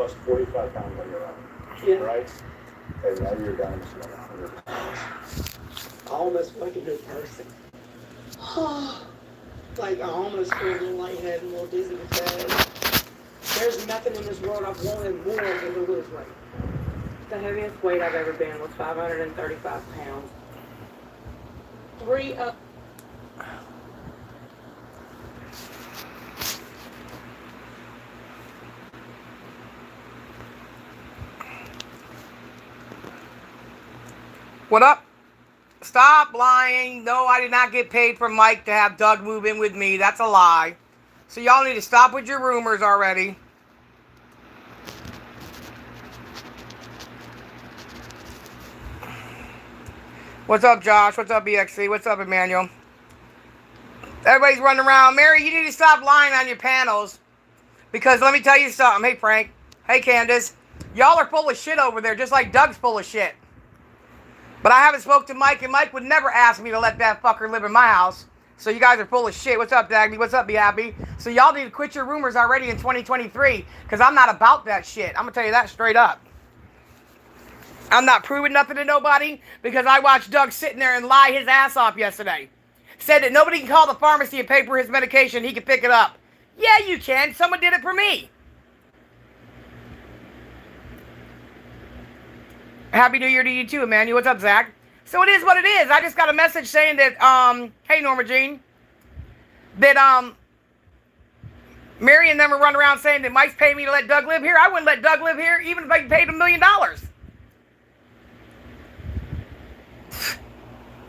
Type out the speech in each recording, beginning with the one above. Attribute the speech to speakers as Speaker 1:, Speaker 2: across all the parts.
Speaker 1: lost 45 pounds on your own. Yeah. Right? And now you're down to 100.
Speaker 2: I almost feel like a good person. Like I almost feel a little lightheaded, a little dizzy with that. There's nothing in this world I've wanted more than to lose weight. The heaviest weight I've ever been was 535 pounds.
Speaker 3: What up? Stop lying. No, I did not get paid from Mike to have Doug move in with me. That's a lie. So y'all need to stop with your rumors already. What's up, Josh? What's up, EXC? What's up, Emmanuel? Everybody's running around. Mary, you need to stop lying on your panels. Because let me tell you something. Hey, Frank. Hey, Candace. Y'all are full of shit over there, just like Doug's full of shit. But I haven't spoke to Mike, and Mike would never ask me to let that fucker live in my house. So you guys are full of shit. What's up, Dagny? What's up, Be Happy? So y'all need to quit your rumors already in 2023, because I'm not about that shit. I'm going to tell you that straight up. I'm not proving nothing to nobody, because I watched Doug sitting there and lie his ass off yesterday. Said that nobody can call the pharmacy and pay for his medication. He can pick it up. Yeah, you can. Someone did it for me. Happy New Year to you too, Emmanuel. What's up, Zach? So it is what it is. I just got a message saying that, hey, Norma Jean, that, Mary and them are running around saying that Mike's paying me to let Doug live here. I wouldn't let Doug live here even if I paid him $1 million.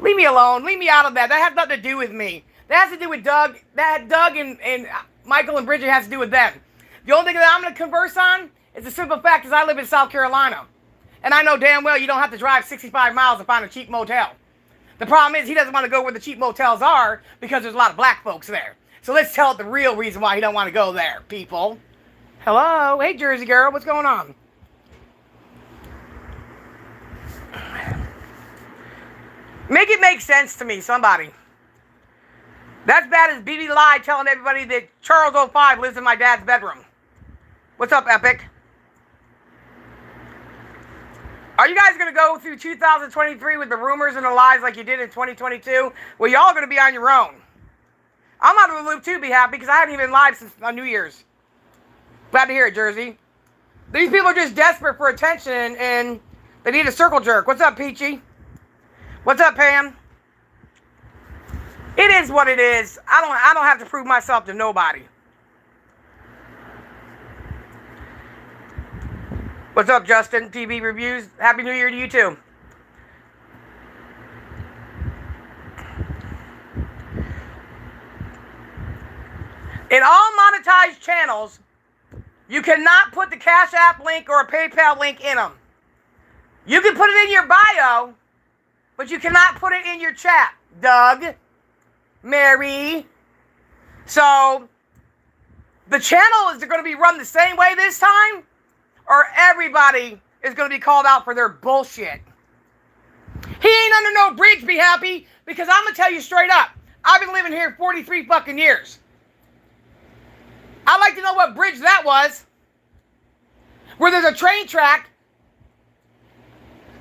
Speaker 3: Leave me alone. Leave me out of that. That has nothing to do with me. That has to do with Doug. That Doug and Michael and Bridget has to do with them. The only thing that I'm going to converse on is the simple fact is I live in South Carolina. And I know damn well you don't have to drive 65 miles to find a cheap motel. The problem is he doesn't want to go where the cheap motels are because there's a lot of black folks there. So let's tell it the real reason why he don't want to go there, people. Hello? Hey, Jersey girl. What's going on? Make it make sense to me, somebody. That's bad as BB Lie telling everybody that Charles 05 lives in my dad's bedroom. What's up, Epic? Are you guys going to go through 2023 with the rumors and the lies like you did in 2022? Well, y'all are going to be on your own. I'm out of the loop too, Be Happy, because I haven't even live since New Year's. Glad to hear it, Jersey. These people are just desperate for attention and they need a circle jerk. What's up, Peachy? What's up, Pam? It is what it is. I don't have to prove myself to nobody. What's up, Justin? TV Reviews. Happy New Year to you, too. In all monetized channels, you cannot put the Cash App link or a PayPal link in them. You can put it in your bio, but you cannot put it in your chat. Doug, Mary. So, the channel is going to be run the same way this time, or everybody is going to be called out for their bullshit. He ain't under no bridge, Be Happy, because I'm going to tell you straight up, I've been living here 43 fucking years. I'd like to know what bridge that was, where there's a train track,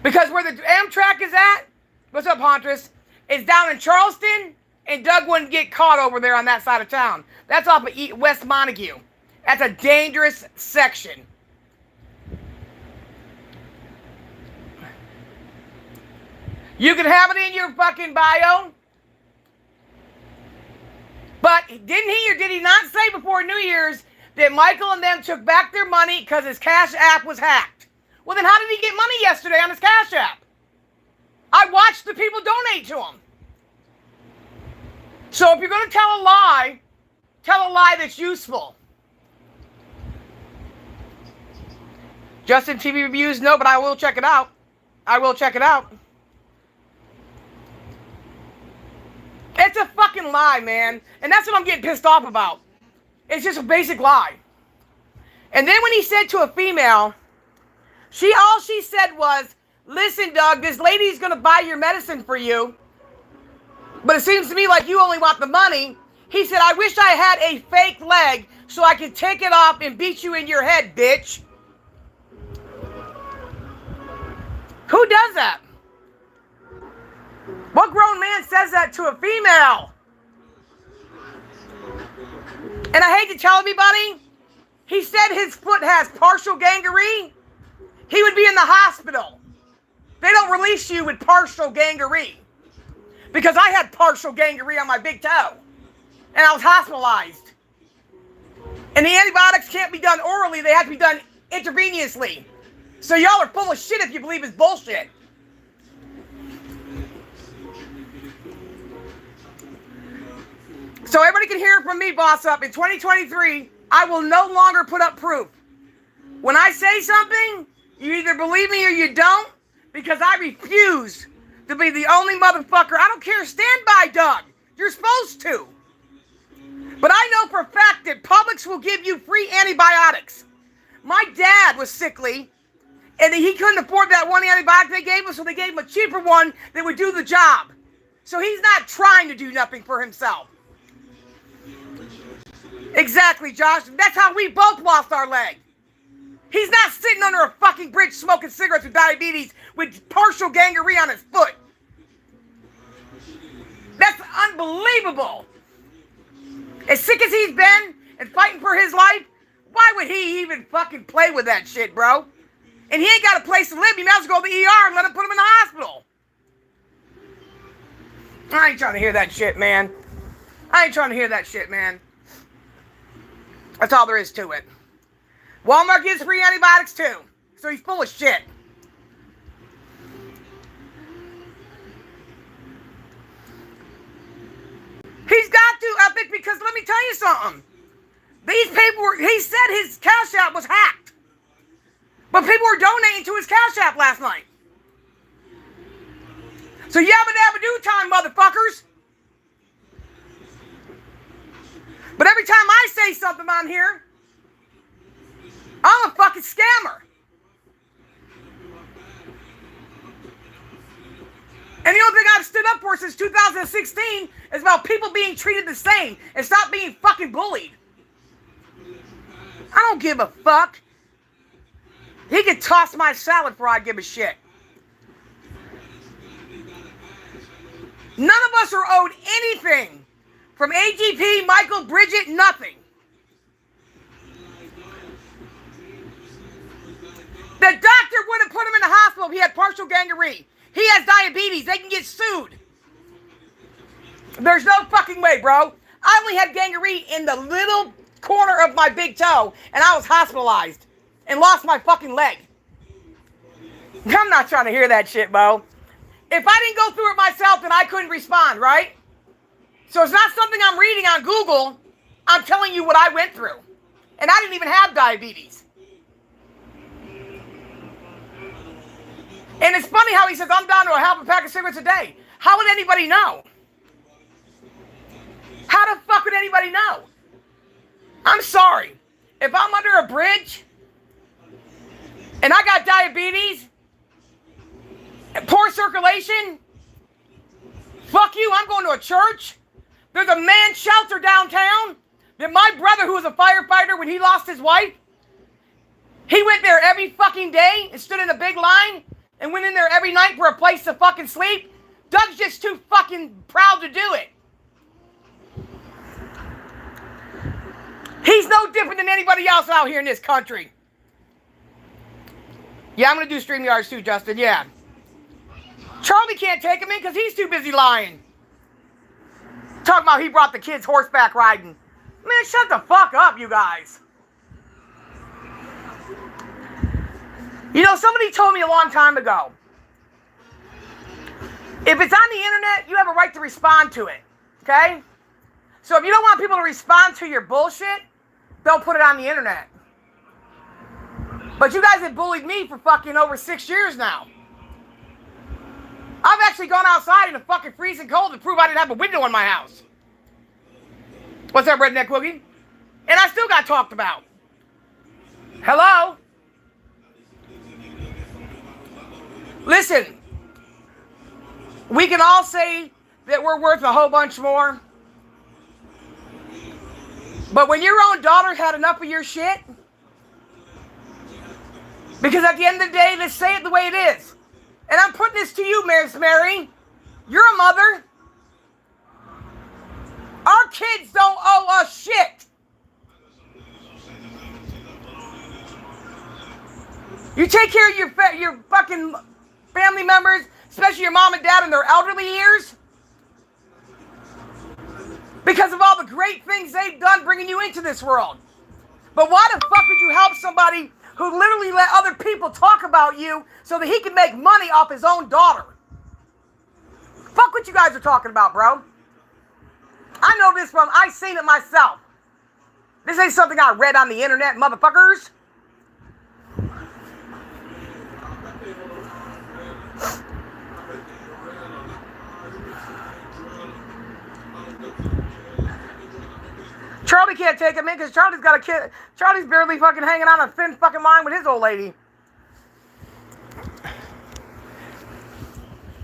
Speaker 3: because where the Amtrak is at, what's up, Huntress, is down in Charleston, and Doug wouldn't get caught over there on that side of town. That's off of West Montague. That's a dangerous section. You can have it in your fucking bio. But didn't he or did he not say before New Year's that Michael and them took back their money because his Cash App was hacked? Well, then how did he get money yesterday on his Cash App? I watched the people donate to him. So if you're going to tell a lie that's useful. Justin TV Reviews? No, but I will check it out. I will check it out. It's a fucking lie, man. And that's what I'm getting pissed off about. It's just a basic lie. And then when he said to a female, all she said was, listen, Doug, this lady's going to buy your medicine for you. But it seems to me like you only want the money. He said, I wish I had a fake leg so I could take it off and beat you in your head, bitch. Who does that? What grown man says that to a female? And I hate to tell everybody, he said his foot has partial gangrene. He would be in the hospital. They don't release you with partial gangrene. Because I had partial gangrene on my big toe. And I was hospitalized. And the antibiotics can't be done orally. They have to be done intravenously. So y'all are full of shit if you believe it's bullshit. So everybody can hear it from me, boss up. In 2023, I will no longer put up proof. When I say something, you either believe me or you don't, because I refuse to be the only motherfucker. I don't care. Stand by, Doug. You're supposed to. But I know for a fact that Publix will give you free antibiotics. My dad was sickly, and he couldn't afford that one antibiotic they gave him, so they gave him a cheaper one that would do the job. So he's not trying to do nothing for himself. Exactly, Josh. That's how we both lost our leg. He's not sitting under a fucking bridge smoking cigarettes with diabetes with partial gangrene on his foot. That's unbelievable. As sick as he's been and fighting for his life, why would he even fucking play with that shit, bro? And he ain't got a place to live. You might as well go to the ER and let him put him in the hospital. I ain't trying to hear that shit, man. I ain't trying to hear that shit, man. That's all there is to it. Walmart gives free antibiotics too. So he's full of shit. He's got to, Epic, because let me tell you something. These people were, he said his Cash App was hacked. But people were donating to his Cash App last night. So yabba dabba do time, motherfuckers. But every time I say something on here, I'm a fucking scammer. And the only thing I've stood up for since 2016 is about people being treated the same and stop being fucking bullied. I don't give a fuck. He can toss my salad before I give a shit. None of us are owed anything from AGP, Michael, Bridget, nothing. The doctor would have put him in the hospital if he had partial gangrene. He has diabetes. They can get sued. There's no fucking way, bro. I only had gangrene in the little corner of my big toe, and I was hospitalized and lost my fucking leg. I'm not trying to hear that shit, Bo. If I didn't go through it myself, then I couldn't respond, right? So it's not something I'm reading on Google. I'm telling you what I went through. And I didn't even have diabetes. And it's funny how he says, I'm down to a half a pack of cigarettes a day. How would anybody know? How the fuck would anybody know? I'm sorry. If I'm under a bridge and I got diabetes and poor circulation, fuck you, I'm going to a church. There's a man's shelter downtown that my brother, who was a firefighter when he lost his wife, he went there every fucking day and stood in a big line and went in there every night for a place to fucking sleep. Doug's just too fucking proud to do it. He's no different than anybody else out here in this country. Yeah, I'm going to do StreamYards too, Justin. Yeah. Charlie can't take him in because he's too busy lying. Talking about he brought the kids horseback riding. Man, shut the fuck up, you guys. You know, somebody told me a long time ago, if it's on the internet, you have a right to respond to it. Okay? So if you don't want people to respond to your bullshit, don't put it on the internet. But you guys have bullied me for fucking over 6 years now. I've actually gone outside in the fucking freezing cold to prove I didn't have a window in my house. What's up, Redneck Woogie? And I still got talked about. Hello? Listen, we can all say that we're worth a whole bunch more. But when your own daughter had enough of your shit, because at the end of the day, let's say it the way it is. And I'm putting this to you, Miss Mary. You're a mother. Our kids don't owe us shit. You take care of your fucking family members, especially your mom and dad in their elderly years, because of all the great things they've done bringing you into this world. But why the fuck would you help somebody who literally let other people talk about you so that he can make money off his own daughter? Fuck what you guys are talking about, bro. I know this I've seen it myself. This ain't something I read on the internet, motherfuckers. Charlie can't take him in because Charlie's got a kid. Charlie's barely fucking hanging on a thin fucking line with his old lady.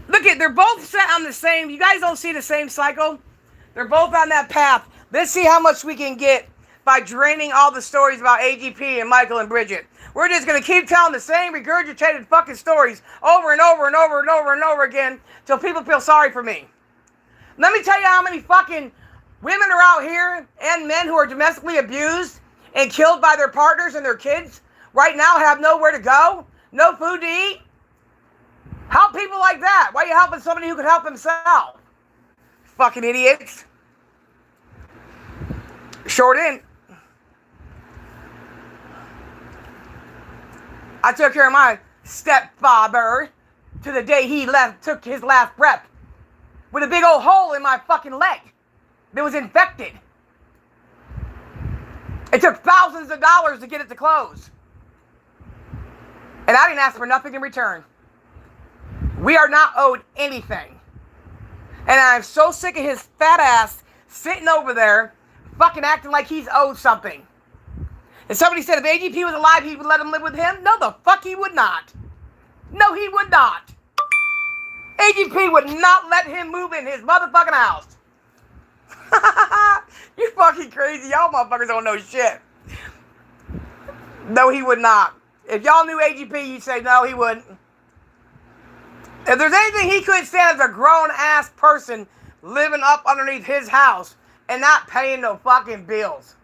Speaker 3: Look at, they're both set on the same, you guys don't see the same cycle? They're both on that path. Let's see how much we can get by draining all the stories about AGP and Michael and Bridget. We're just going to keep telling the same regurgitated fucking stories over and over and over and over and over again till people feel sorry for me. Let me tell you how many fucking women are out here and men who are domestically abused and killed by their partners and their kids right now have nowhere to go, no food to eat. Help people like that. Why are you helping somebody who could help himself? Fucking idiots. Short end. I took care of my stepfather to the day he took his last breath with a big old hole in my fucking leg that was infected. It took thousands of dollars to get it to close. And I didn't ask for nothing in return. We are not owed anything. And I'm so sick of his fat ass sitting over there fucking acting like he's owed something. And somebody said if AGP was alive, he would let him live with him. No, the fuck he would not. No, he would not. AGP would not let him move in his motherfucking house. You fucking crazy. Y'all motherfuckers don't know shit. No, he would not. If y'all knew AGP, you'd say no, he wouldn't. If there's anything he couldn't stand as a grown-ass person living up underneath his house and not paying no fucking bills.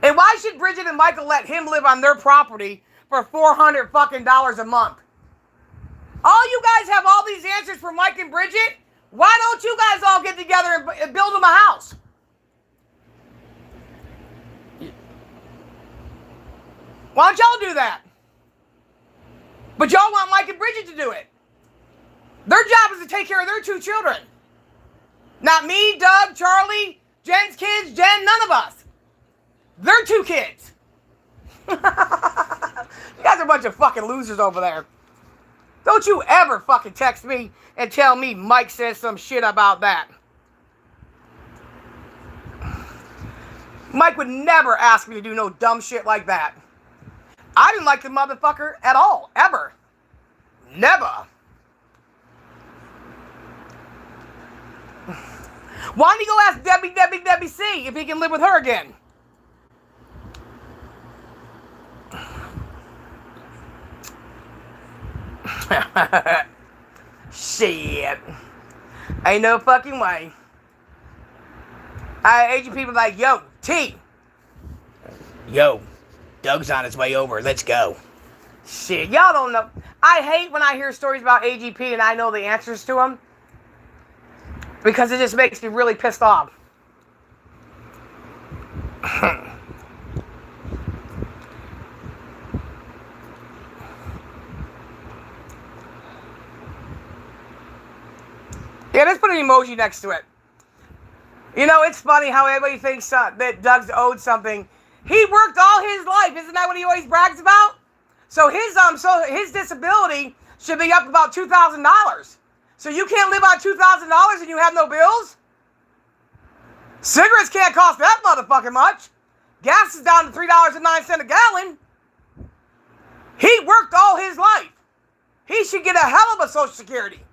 Speaker 3: And why should Bridget and Michael let him live on their property for $400 fucking a month? All you guys have all these answers for Mike and Bridget. Why don't you guys all get together and build them a house? Why don't y'all do that? But y'all want Mike and Bridget to do it. Their job is to take care of their 2 children. Not me, Doug, Charlie, Jen's kids, Jen, none of us. Their 2 kids. You guys are a bunch of fucking losers over there. Don't you ever fucking text me and tell me Mike says some shit about that. Mike would never ask me to do no dumb shit like that. I didn't like the motherfucker at all, ever. Never. Why don't you go ask Debbie C if he can live with her again? Shit. Ain't no fucking way. Agent people like, yo, T. Yo, Doug's on his way over. Let's go. Shit, y'all don't know. I hate when I hear stories about AGP and I know the answers to them. Because it just makes me really pissed off. Yeah, let's put an emoji next to it. You know, it's funny how everybody thinks that Doug's owed something. He worked all his life. Isn't that what he always brags about? So his disability should be up about $2,000. So you can't live on $2,000 and you have no bills? Cigarettes can't cost that motherfucking much. Gas is down to $3.09 a gallon. He worked all his life. He should get a hell of a Social Security.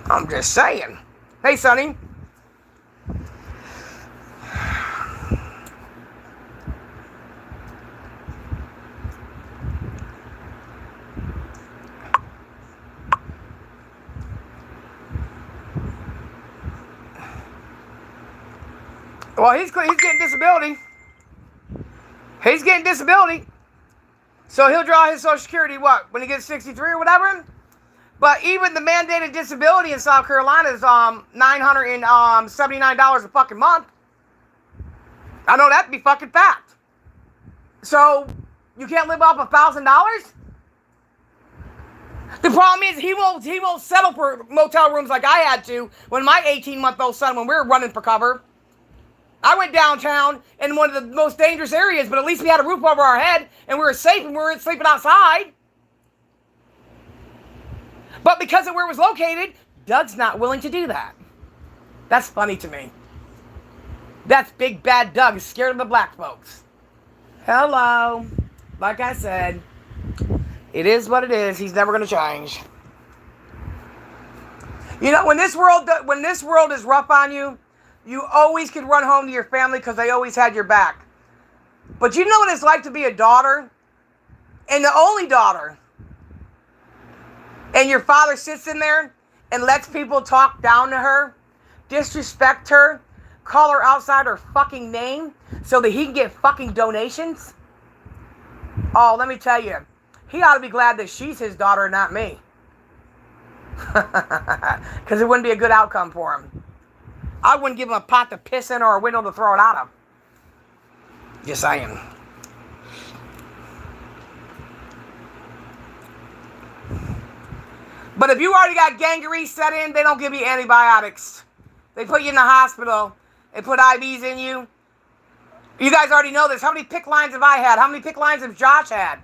Speaker 3: I'm just saying. Hey, Sonny. Well, he's getting disability. He's getting disability. So he'll draw his Social Security, what, when he gets 63 or whatever? But even the mandated disability in South Carolina is $979 a fucking month. I know that'd be fucking fact. So you can't live off $1,000? The problem is he won't settle for motel rooms like I had to when my 18-month-old son, when we were running for cover. I went downtown in one of the most dangerous areas, but at least we had a roof over our head and we were safe and we weren't sleeping outside. But because of where it was located, Doug's not willing to do that. That's funny to me. That's big bad Doug, scared of the black folks. Hello. Like I said, it is what it is. He's never going to change. You know, when this world is rough on you, you always could run home to your family because they always had your back. But you know what it's like to be a daughter? And the only daughter. And your father sits in there and lets people talk down to her, disrespect her, call her outside her fucking name so that he can get fucking donations? Oh, let me tell you. He ought to be glad that she's his daughter and not me. Because it wouldn't be a good outcome for him. I wouldn't give him a pot to piss in or a window to throw it out of. Just saying. But if you already got gangrene set in, they don't give you antibiotics. They put you in the hospital. They put IVs in you. You guys already know this. How many PICC lines have I had? How many PICC lines has Josh had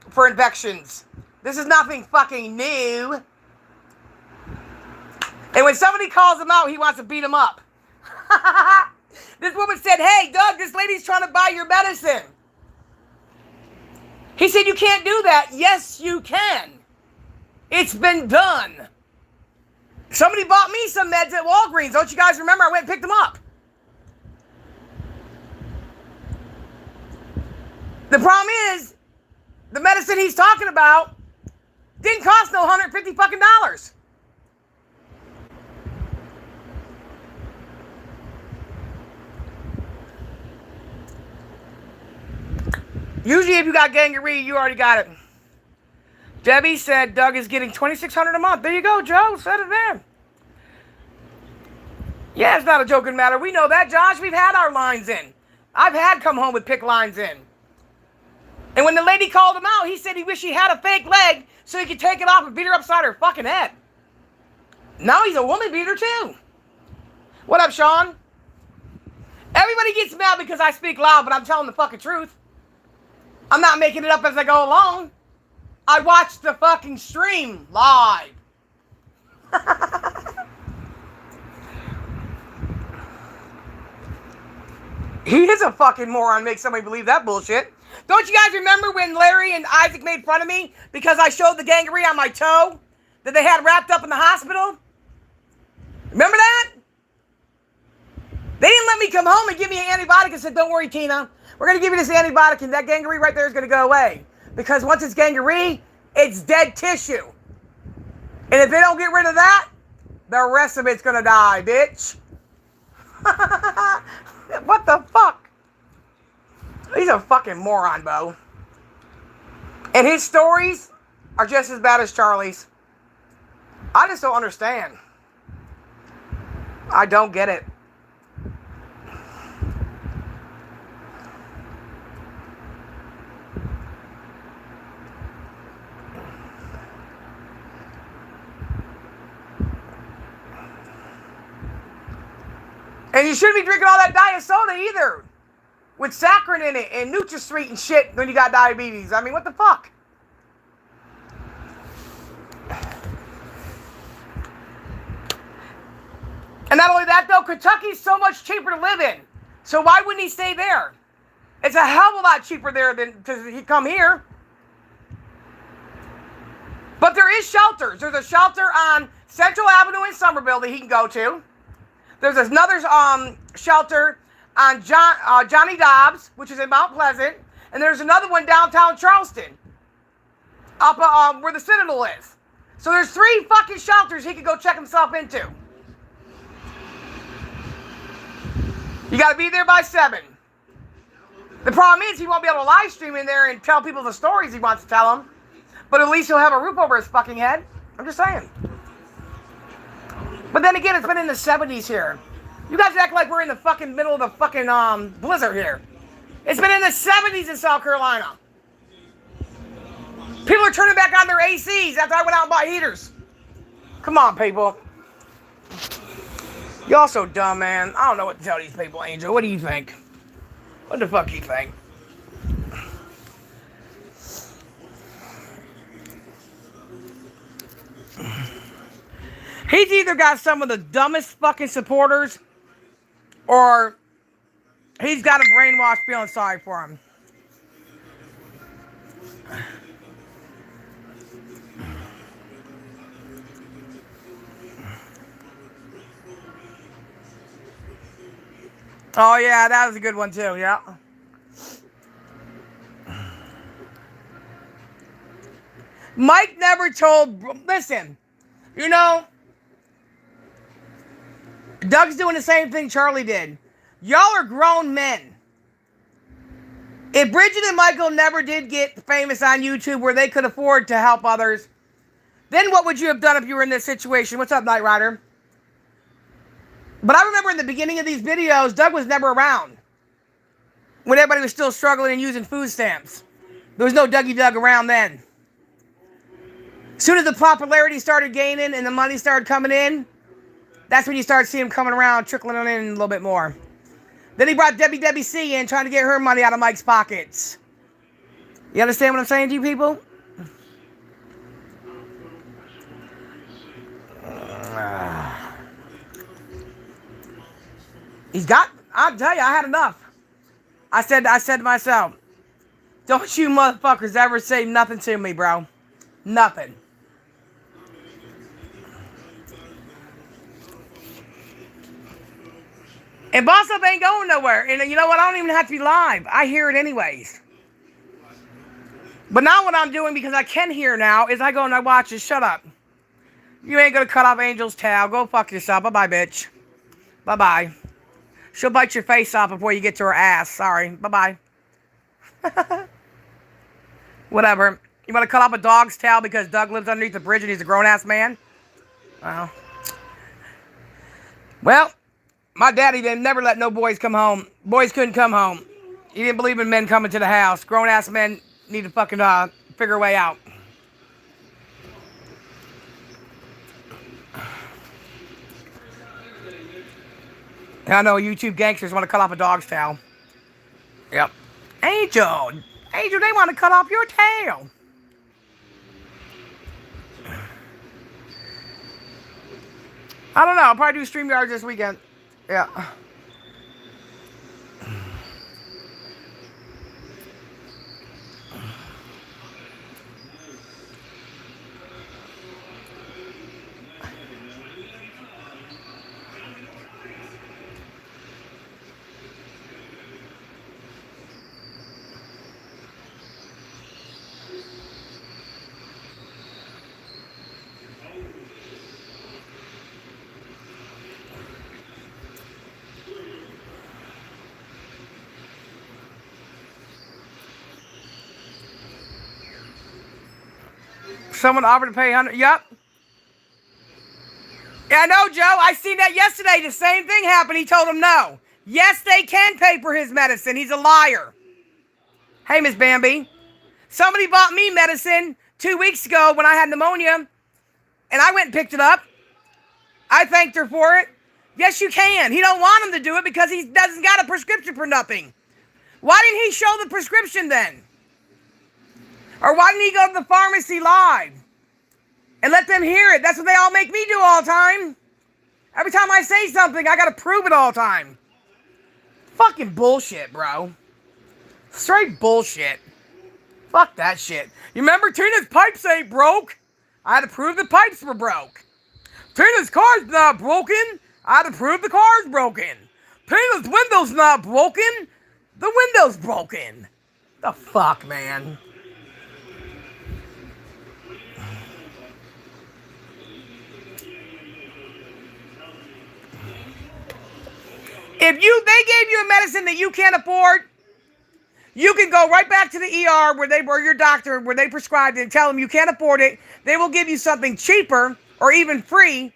Speaker 3: for infections? This is nothing fucking new. And when somebody calls him out, he wants to beat him up. This woman said, hey, Doug, this lady's trying to buy your medicine. He said, you can't do that. Yes, you can. It's been done. Somebody bought me some meds at Walgreens. Don't you guys remember? I went and picked them up. The problem is, the medicine he's talking about didn't cost no $150 fucking dollars. Usually if you got gangrene, you already got it. Debbie said Doug is getting $2,600 a month. There you go, Joe. Said it there. Yeah, it's not a joking matter. We know that, Josh. We've had our lines in. I've had come home with PICC lines in. And when the lady called him out, he said he wished he had a fake leg so he could take it off and beat her upside her fucking head. Now he's a woman beater too. What up, Sean? Everybody gets mad because I speak loud, but I'm telling the fucking truth. I'm not making it up as I go along. I watched the fucking stream live. He is a fucking moron, make somebody believe that bullshit. Don't you guys remember when Larry and Isaac made fun of me because I showed the gangrene on my toe that they had wrapped up in the hospital? Remember that? They didn't let me come home and give me an antibiotic and said, don't worry, Tina. We're going to give you this antibiotic and that gangrene right there is going to go away. Because once it's gangrene, it's dead tissue. And if they don't get rid of that, the rest of it's going to die, bitch. What the fuck? He's a fucking moron, Bo. And his stories are just as bad as Charlie's. I just don't understand. I don't get it. And you shouldn't be drinking all that diet soda either. With saccharin in it and NutraSweet and shit when you got diabetes. I mean, what the fuck? And not only that, though, Kentucky's so much cheaper to live in. So why wouldn't he stay there? It's a hell of a lot cheaper there than to come here. But there is shelters. There's a shelter on Central Avenue in Somerville that he can go to. There's another shelter on Johnny Dobbs, which is in Mount Pleasant. And there's another one downtown Charleston, up where the Citadel is. So there's 3 fucking shelters he could go check himself into. You got to be there by 7. The problem is he won't be able to live stream in there and tell people the stories he wants to tell them. But at least he'll have a roof over his fucking head. I'm just saying. But then again, it's been in the 70s here. You guys act like we're in the fucking middle of the fucking blizzard here. It's been in the 70s in South Carolina. People are turning back on their ACs after I went out and bought heaters. Come on, people. Y'all so dumb, man. I don't know what to tell these people, Angel. What do you think? What the fuck do you think? He's either got some of the dumbest fucking supporters, or he's got a brainwashed feeling sorry for him. Oh yeah, that was a good one too, yeah. Mike never told, listen, you know, Doug's doing the same thing Charlie did. Y'all are grown men. If Bridget and Michael never did get famous on YouTube where they could afford to help others, then what would you have done if you were in this situation? What's up, Knight Rider? But I remember in the beginning of these videos, Doug was never around. When everybody was still struggling and using food stamps. There was no Dougie Doug around then. As soon as the popularity started gaining and the money started coming in, that's when you start seeing him coming around, trickling on in a little bit more. Then he brought Debbie C in, trying to get her money out of Mike's pockets. You understand what I'm saying to you people? He's got, I'll tell you, I had enough. I said to myself, don't you motherfuckers ever say nothing to me, bro. Nothing. And Boss Up ain't going nowhere. And you know what? I don't even have to be live. I hear it anyways. But now what I'm doing, because I can hear now, is I go and I watch it. Shut up. You ain't going to cut off Angel's tail. Go fuck yourself. Bye-bye, bitch. Bye-bye. She'll bite your face off before you get to her ass. Sorry. Bye-bye. Whatever. You want to cut off a dog's tail because Doug lives underneath the bridge and he's a grown-ass man? Well, my daddy didn't never let no boys come home. Boys couldn't come home. He didn't believe in men coming to the house. Grown-ass men need to fucking figure a way out. I know YouTube gangsters want to cut off a dog's tail. Yep. Angel, they want to cut off your tail. I don't know. I'll probably do StreamYards this weekend. Yeah. Someone offered to pay 100. Yep. Yeah, I know, Joe. I seen that yesterday. The same thing happened. He told him no. Yes, they can pay for his medicine. He's a liar. Hey, Miss Bambi. Somebody bought me medicine 2 weeks ago when I had pneumonia, and I went and picked it up. I thanked her for it. Yes, you can. He don't want him to do it because he doesn't got a prescription for nothing. Why didn't he show the prescription then? Or why didn't he go to the pharmacy live and let them hear it? That's what they all make me do all the time. Every time I say something, I gotta prove it all the time. Fucking bullshit, bro. Straight bullshit. Fuck that shit. You remember Tina's pipes ain't broke? I had to prove the pipes were broke. Tina's car's not broken. I had to prove the car's broken. Tina's window's not broken. The window's broken. The fuck, man. If they gave you a medicine that you can't afford, you can go right back to the ER where your doctor, where they prescribed it, and tell them you can't afford it. They will give you something cheaper or even free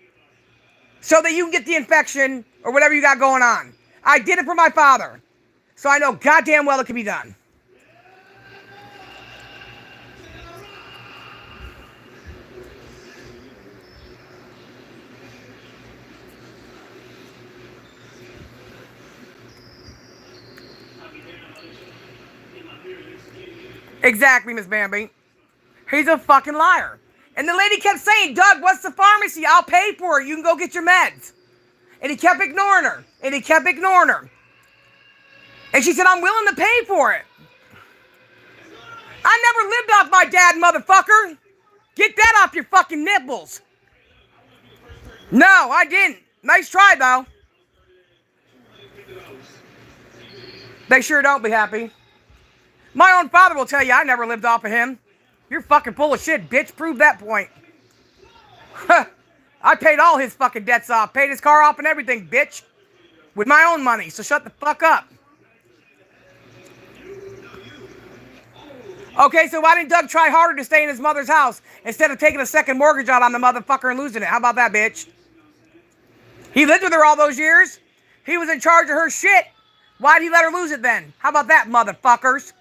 Speaker 3: so that you can get the infection or whatever you got going on. I did it for my father, so I know goddamn well it can be done. Exactly, Miss Bambi. He's a fucking liar. And the lady kept saying, Doug, what's the pharmacy? I'll pay for it. You can go get your meds. And he kept ignoring her. And he kept ignoring her. And she said, I'm willing to pay for it. I never lived off my dad, motherfucker. Get that off your fucking nipples. No, I didn't. Nice try, though. They sure don't be happy. My own father will tell you I never lived off of him. You're fucking full of shit, bitch. Prove that point. I paid all his fucking debts off. Paid his car off and everything, bitch. With my own money, so shut the fuck up. Okay, so why didn't Doug try harder to stay in his mother's house instead of taking a second mortgage out on the motherfucker and losing it? How about that, bitch? He lived with her all those years. He was in charge of her shit. Why'd he let her lose it then? How about that, motherfuckers?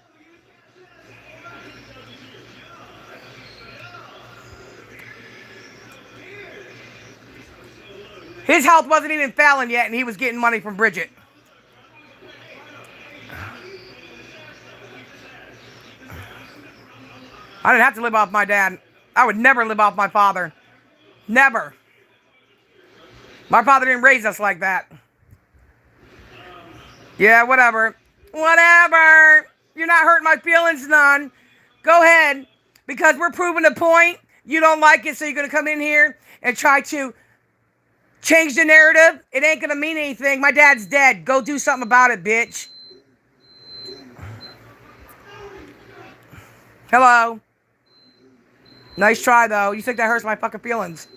Speaker 3: His health wasn't even failing yet, and he was getting money from Bridget. I didn't have to live off my dad. I would never live off my father. Never. My father didn't raise us like that. Yeah, whatever. Whatever. You're not hurting my feelings none. Go ahead. Because we're proving a point. You don't like it, so you're going to come in here and try to change the narrative. It ain't going to mean anything. My dad's dead. Go do something about it, bitch. Hello. Nice try, though. You think that hurts my fucking feelings?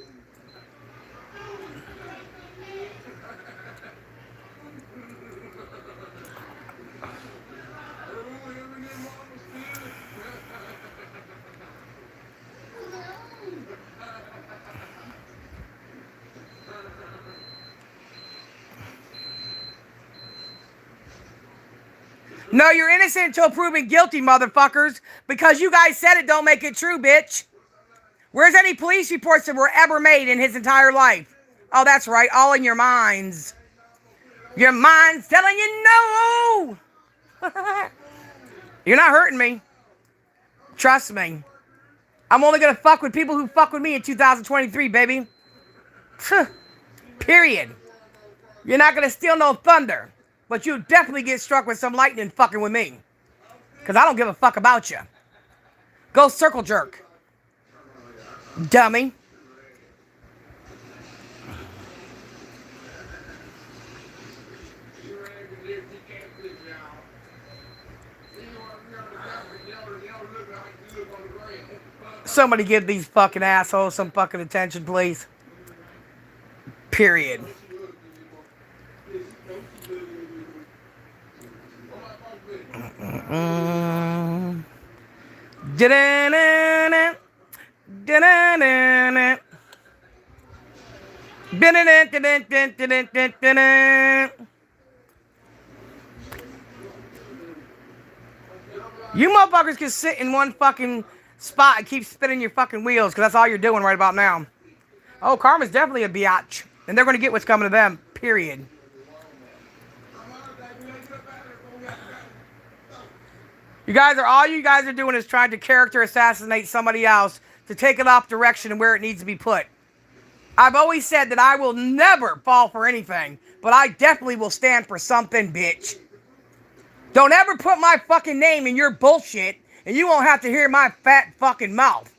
Speaker 3: No, you're innocent until proven guilty, motherfuckers. Because you guys said it don't make it true, bitch. Where's any police reports that were ever made in his entire life? Oh, that's right. All in your minds. Your mind's telling you no. You're not hurting me. Trust me. I'm only going to fuck with people who fuck with me in 2023, baby. Period. You're not going to steal no thunder. But you definitely get struck with some lightning fucking with me. Because I don't give a fuck about you. Go circle jerk. Dummy. Somebody give these fucking assholes some fucking attention, please. Period. You motherfuckers can sit in one fucking spot and keep spinning your fucking wheels, because that's all you're doing right about now. Oh, karma's definitely a biatch. And they're going to get what's coming to them. Period. All you guys are doing is trying to character assassinate somebody else to take it off direction and where it needs to be put. I've always said that I will never fall for anything, but I definitely will stand for something, bitch. Don't ever put my fucking name in your bullshit, and you won't have to hear my fat fucking mouth.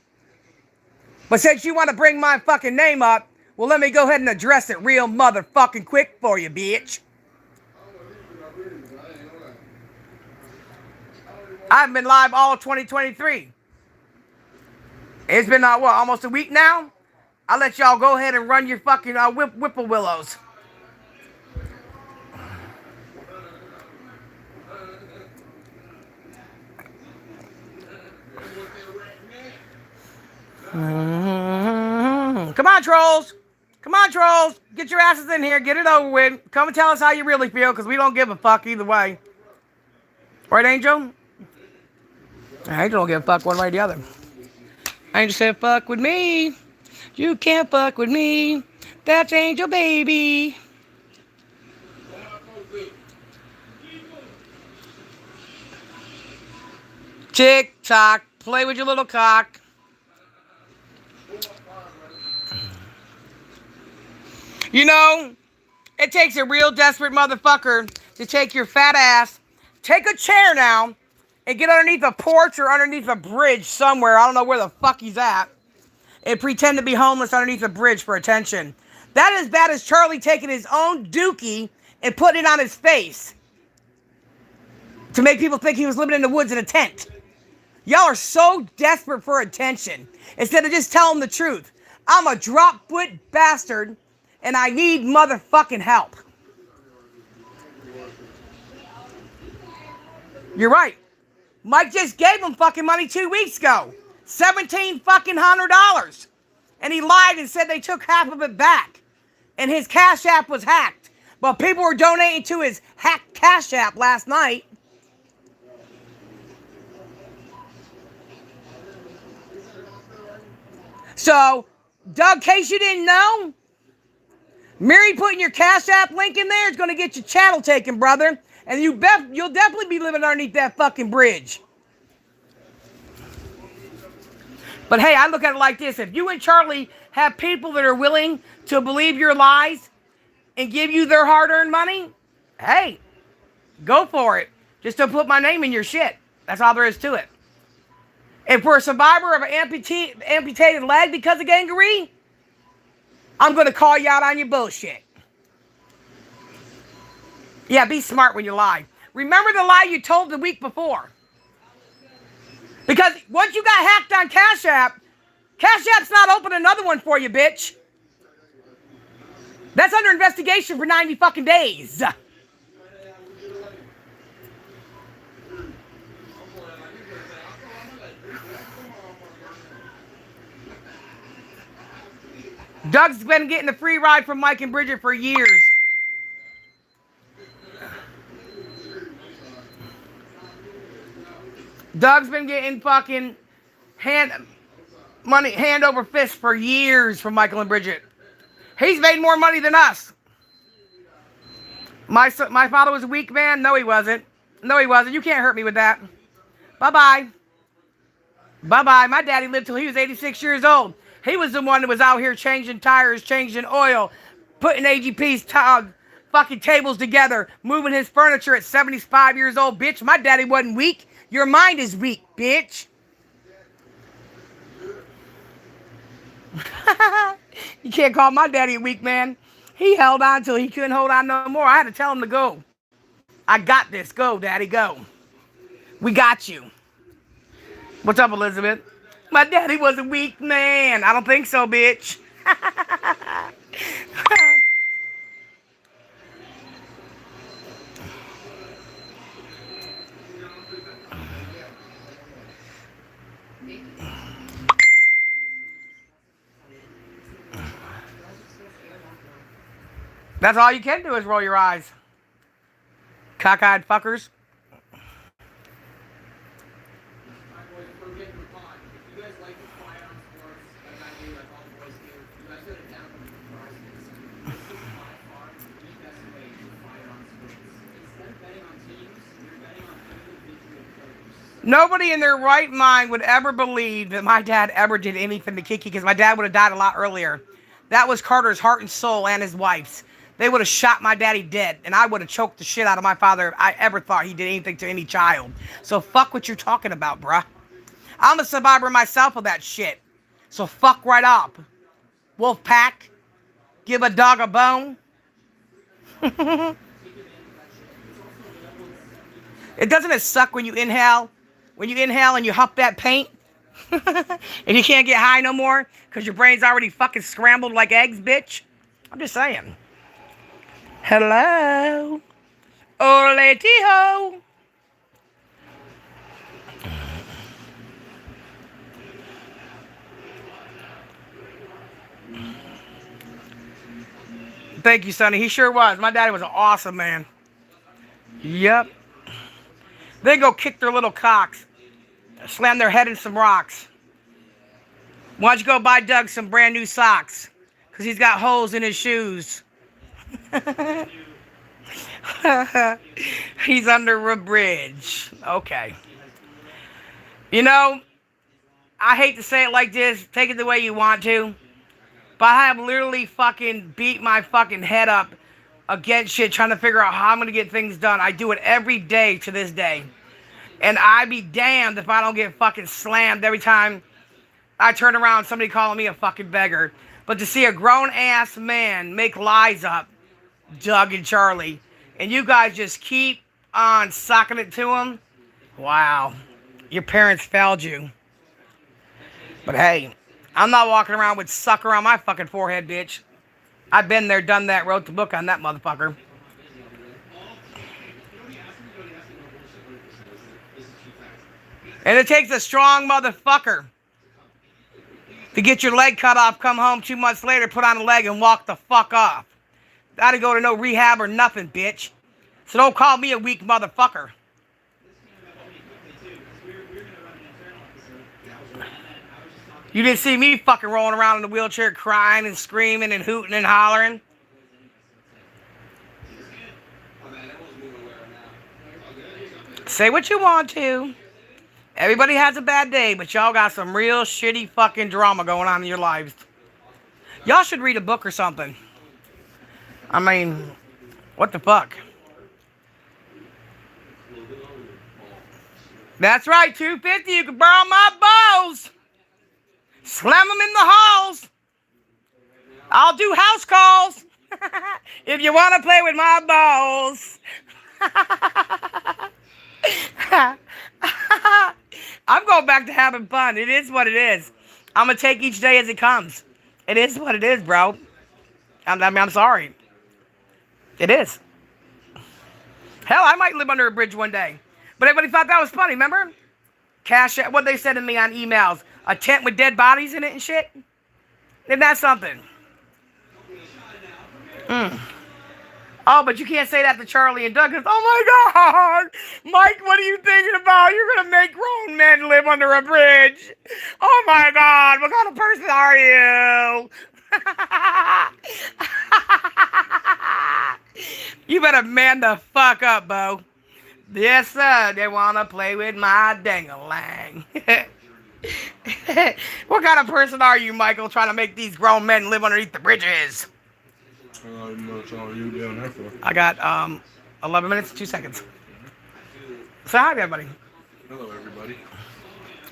Speaker 3: But since you want to bring my fucking name up, well, let me go ahead and address it real motherfucking quick for you, bitch. I've been live all of 2023. It's been, almost a week now? I'll let y'all go ahead and run your fucking whipple willows. Come on, trolls. Come on, trolls. Get your asses in here. Get it over with. Come and tell us how you really feel, because we don't give a fuck either way. Right, Angel? Angel don't give a fuck one way or the other. Angel said, fuck with me. You can't fuck with me. That's Angel, baby. Tick tock. Play with your little cock. You know, it takes a real desperate motherfucker to take your fat ass, take a chair now, and get underneath a porch or underneath a bridge somewhere. I don't know where the fuck he's at. And pretend to be homeless underneath a bridge for attention. That is bad as Charlie taking his own dookie and putting it on his face to make people think he was living in the woods in a tent. Y'all are so desperate for attention instead of just telling the truth. I'm a drop foot bastard and I need motherfucking help. You're right. Mike just gave him fucking money 2 weeks ago. $1,700. And he lied and said they took half of it back. And his Cash App was hacked. But people were donating to his hacked Cash App last night. So, Doug, in case you didn't know, Mary putting your Cash App link in there is going to get your channel taken, brother. And you'll definitely be living underneath that fucking bridge. But hey, I look at it like this. If you and Charlie have people that are willing to believe your lies and give you their hard-earned money, hey, go for it. Just don't put my name in your shit. That's all there is to it. If we're a survivor of an amputated leg because of gangrene, I'm going to call you out on your bullshit. Yeah, be smart when you lie. Remember the lie you told the week before. Because once you got hacked on Cash App's not opening another one for you, bitch. That's under investigation for 90 fucking days. Doug's been getting a free ride from Mike and Bridget for years. Doug's been getting fucking hand over fist for years from Michael and Bridget. He's made more money than us. My father was a weak man? No, he wasn't. No, he wasn't. You can't hurt me with that. Bye-bye. Bye-bye. My daddy lived till he was 86 years old. He was the one that was out here changing tires, changing oil, putting AGP's fucking tables together, moving his furniture at 75 years old. Bitch, my daddy wasn't weak. Your mind is weak, bitch. You can't call my daddy a weak man. He held on till he couldn't hold on no more. I had to tell him to go. I got this. Go, daddy, go. We got you. What's up, Elizabeth? My daddy was a weak man. I don't think so, bitch. That's all you can do is roll your eyes. Cockeyed fuckers. Nobody in their right mind would ever believe that my dad ever did anything to Kiki, because my dad would have died a lot earlier. That was Carter's heart and soul and his wife's. They would have shot my daddy dead, and I would have choked the shit out of my father if I ever thought he did anything to any child. So fuck what you're talking about, bruh. I'm a survivor myself of that shit. So fuck right up. Wolf pack. Give a dog a bone. It suck when you inhale? When you inhale and you huff that paint? And you can't get high no more because your brain's already fucking scrambled like eggs, bitch? I'm just saying. Hello? Ole Tiho. Thank you, Sonny. He sure was. My daddy was an awesome man. Yep. They go kick their little cocks. Slam their head in some rocks. Why don't you go buy Doug some brand new socks? Because he's got holes in his shoes. He's under a bridge. Okay. You know, I hate to say it like this. Take it the way you want to. But I have literally fucking beat my fucking head up against shit trying to figure out how I'm going to get things done. I do it every day to this day. And I be damned if I don't get fucking slammed every time I turn around, somebody calling me a fucking beggar. But to see a grown-ass man make lies up, Doug and Charlie, and you guys just keep on sucking it to him, wow. Your parents failed you. But hey, I'm not walking around with sucker on my fucking forehead, bitch. I've been there, done that, wrote the book on that motherfucker. And it takes a strong motherfucker to get your leg cut off, come home 2 months later, put on a leg, and walk the fuck off. I didn't go to no rehab or nothing, bitch. So don't call me a weak motherfucker. You didn't see me fucking rolling around in the wheelchair crying and screaming and hooting and hollering. Say what you want to. Everybody has a bad day, but y'all got some real shitty fucking drama going on in your lives. Y'all should read a book or something. I mean, what the fuck? That's right, 250. You can borrow my balls. Slam them in the halls. I'll do house calls. If you want to play with my balls. I'm going back to having fun. It is what it is. I'm going to take each day as it comes. It is what it is, bro. I'm sorry. It is. Hell, I might live under a bridge one day. But everybody thought that was funny, remember? Cash, what they said to me on emails. A tent with dead bodies in it and shit. Isn't that something? Oh, but you can't say that to Charlie and Doug. Oh my God, Mike, what are you thinking about? You're going to make grown men live under a bridge. Oh my God, what kind of person are you? You better man the fuck up, Bo. Yes, sir, they want to play with my dang-a-lang. What kind of person are you, Michael, trying to make these grown men live underneath the bridges? I got 11 minutes, 2 seconds. Say hi to everybody.
Speaker 4: Hello, everybody.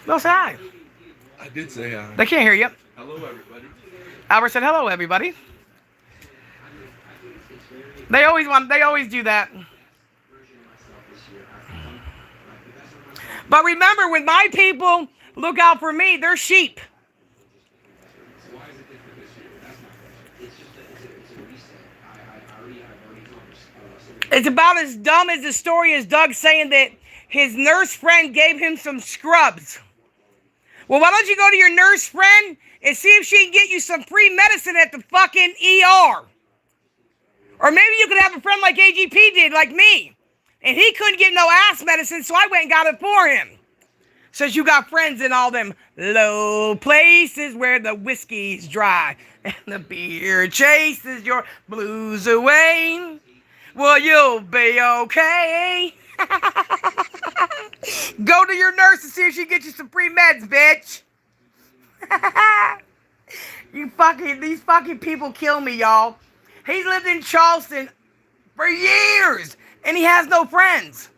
Speaker 3: No, say hi.
Speaker 4: I did say hi.
Speaker 3: They can't hear you.
Speaker 4: Hello, everybody.
Speaker 3: Albert said hello, everybody. They always do that. But remember, when my people look out for me, they're sheep. It's about as dumb as the story as Doug saying that his nurse friend gave him some scrubs. Well, why don't you go to your nurse friend and see if she can get you some free medicine at the fucking ER? Or maybe you could have a friend like AGP did, like me. And he couldn't get no ass medicine, so I went and got it for him. Since you got friends in all them low places where the whiskey's dry and the beer chases your blues away. Well, you'll be okay. Go to your nurse and see if she can get you some free meds, bitch. These fucking people kill me, y'all. He's lived in Charleston for years, and he has no friends.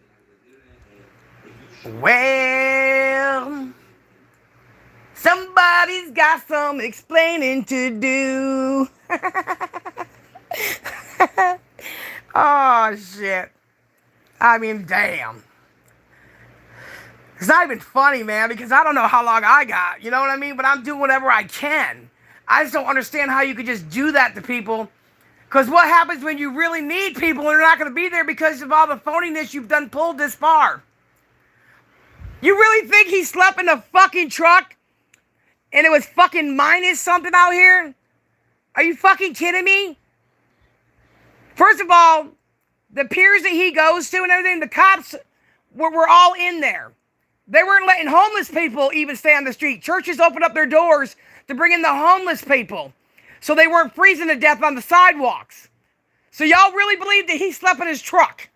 Speaker 3: Well, somebody's got some explaining to do. Oh, shit. I mean, damn. It's not even funny, man, because I don't know how long I got. You know what I mean? But I'm doing whatever I can. I just don't understand how you could just do that to people. Because what happens when you really need people and they're not going to be there because of all the phoniness you've done pulled this far? You really think he slept in a fucking truck and it was fucking minus something out here? Are you fucking kidding me? First of all, the piers that he goes to and everything, the cops were all in there. They weren't letting homeless people even stay on the street. Churches opened up their doors to bring in the homeless people, so they weren't freezing to death on the sidewalks. So y'all really believe that he slept in his truck?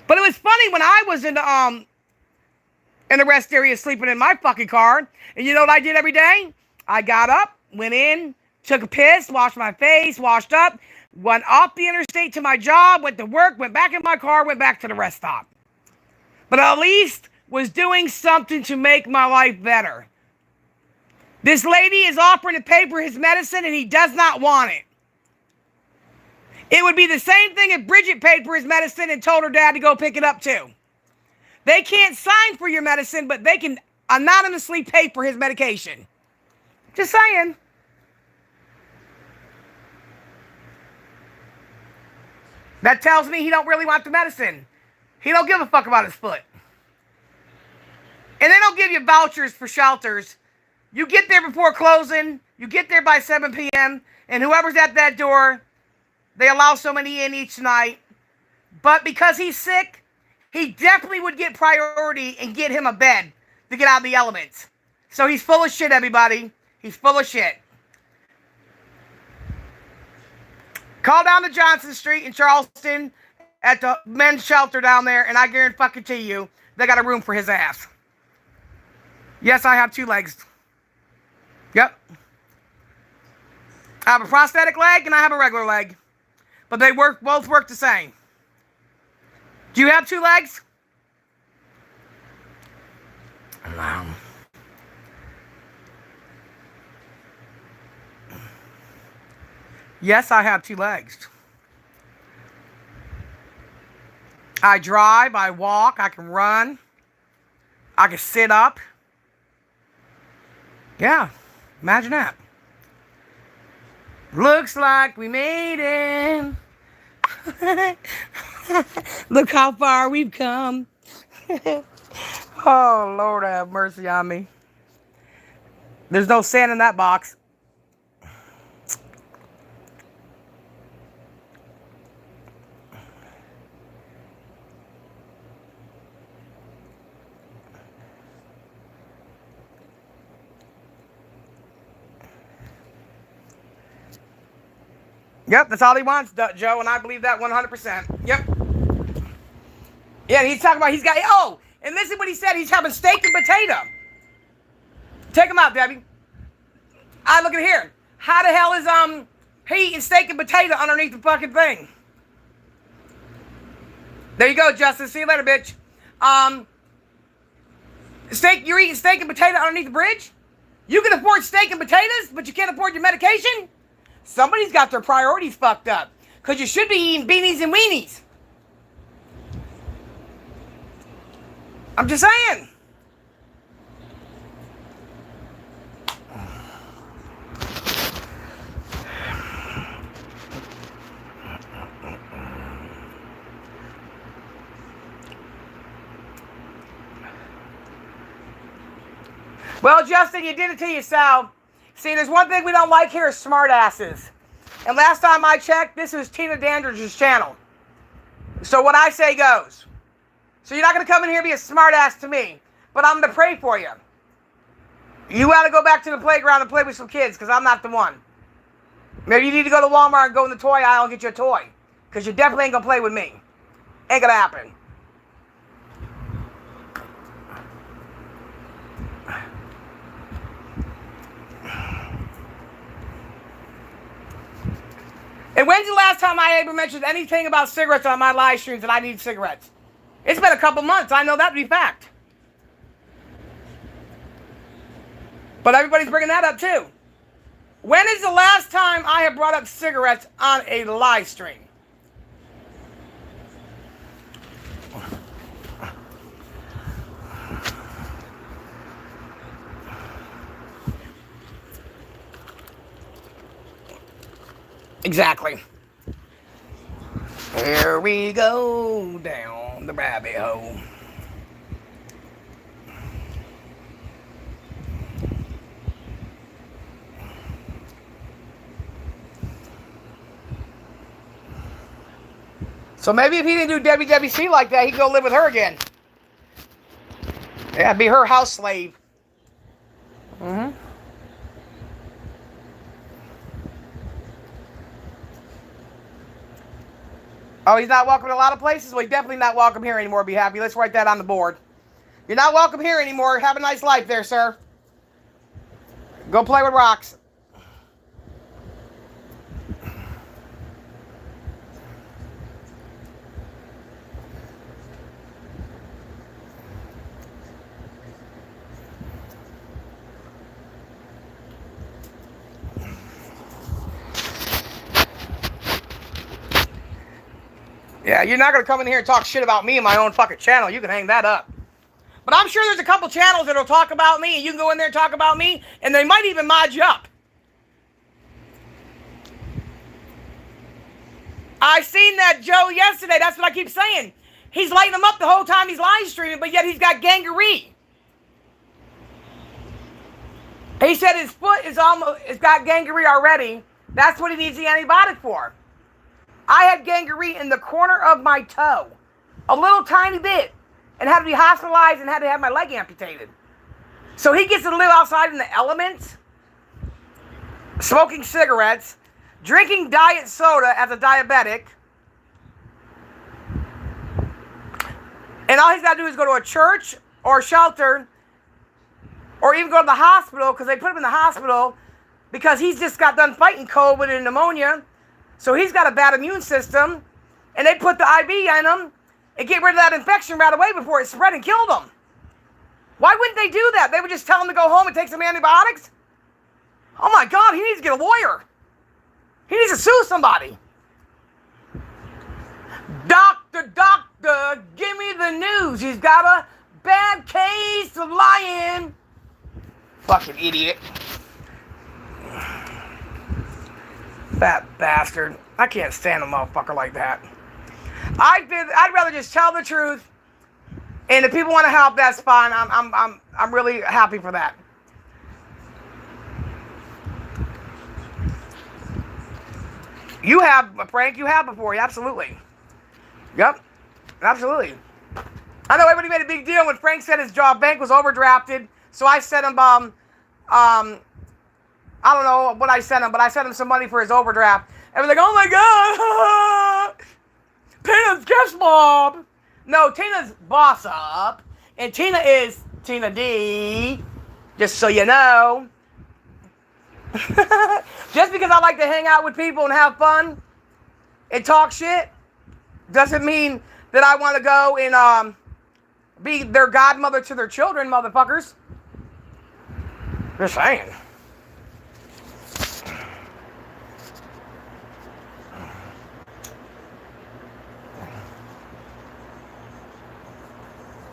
Speaker 3: But it was funny when I was in the rest area sleeping in my fucking car. And you know what I did every day? I got up, went in, took a piss, washed my face, washed up, went off the interstate to my job, went to work, went back in my car, went back to the rest stop. But at least was doing something to make my life better. This lady is offering to pay for his medicine and he does not want it. It would be the same thing if Bridget paid for his medicine and told her dad to go pick it up too. They can't sign for your medicine, but they can anonymously pay for his medication. Just saying. That tells me he don't really want the medicine. He don't give a fuck about his foot. And they don't give you vouchers for shelters. You get there before closing. You get there by 7 p.m. And whoever's at that door, they allow so many in each night. But because he's sick, he definitely would get priority and get him a bed to get out of the elements. So he's full of shit, everybody. He's full of shit. Call down to Johnson Street in Charleston at the men's shelter down there, and I guarantee you, they got a room for his ass. Yes, I have 2 legs. Yep. I have a prosthetic leg and I have a regular leg. But they both work the same. Do you have 2 legs? No. Yes, I have 2 legs. I drive, I walk, I can run, I can sit up. Yeah, imagine that. Looks like we made it. Look how far we've come. Oh, Lord have mercy on me. There's no sand in that box. Yep, that's all he wants, Joe, and I believe that 100%. Yep. Yeah, he's talking about and listen what he said. He's having steak and potato. Take him out, Debbie. Look at here. How the hell is he eating steak and potato underneath the fucking thing? There you go, Justin. See you later, bitch. You're eating steak and potato underneath the bridge? You can afford steak and potatoes, but you can't afford your medication? Somebody's got their priorities fucked up. Because you should be eating beanies and weenies. I'm just saying. Well, Justin, you did it to yourself. See, there's one thing we don't like here is smartasses. And last time I checked, this was Tina Dandridge's channel. So what I say goes. So you're not going to come in here and be a smartass to me. But I'm going to pray for you. You got to go back to the playground and play with some kids, because I'm not the one. Maybe you need to go to Walmart and go in the toy aisle and get you a toy. Because you definitely ain't going to play with me. Ain't going to happen. And when's the last time I ever mentioned anything about cigarettes on my live streams that I need cigarettes? It's been a couple months. I know that to be fact. But everybody's bringing that up too. When is the last time I have brought up cigarettes on a live stream? Exactly. Here we go down the rabbit hole. So maybe if he didn't do WWC like that, he'd go live with her again. Yeah, be her house slave. Mm-hmm. Oh, he's not welcome in a lot of places? Well, he's definitely not welcome here anymore, be happy. Let's write that on the board. You're not welcome here anymore. Have a nice life there, sir. Go play with rocks. Yeah, you're not going to come in here and talk shit about me in my own fucking channel. You can hang that up. But I'm sure there's a couple channels that'll talk about me, and you can go in there and talk about me, and they might even mod you up. I seen that Joe yesterday. That's what I keep saying. He's lighting them up the whole time he's live streaming, but yet he's got gangrene. He said his foot is it's got gangrene already. That's what he needs the antibiotic for. I had gangrene in the corner of my toe. A little tiny bit. And had to be hospitalized and had to have my leg amputated. So he gets to live outside in the elements, smoking cigarettes, drinking diet soda as a diabetic. And all he's got to do is go to a church or a shelter or even go to the hospital, because they put him in the hospital because he's just got done fighting COVID and pneumonia. So he's got a bad immune system. And they put the IV in him and get rid of that infection right away before it spread and killed him. Why wouldn't they do that? They would just tell him to go home and take some antibiotics? Oh my God, he needs to get a lawyer. He needs to sue somebody. Doctor, give me the news. He's got a bad case of lying. Fucking idiot. Fat bastard. I can't stand a motherfucker like that. I'd rather just tell the truth, and if people want to help, that's fine. I'm really happy for that. You have, Frank. You have before, absolutely. Yep, absolutely. I know everybody made a big deal when Frank said his job bank was overdrafted, so I sent him I don't know what I sent him, but I sent him some money for his overdraft. And was like, oh my God. Tina's guest mob. No, Tina's boss up. And Tina is Tina D. Just so you know. Just because I like to hang out with people and have fun and talk shit doesn't mean that I want to go and be their godmother to their children, motherfuckers. Just saying.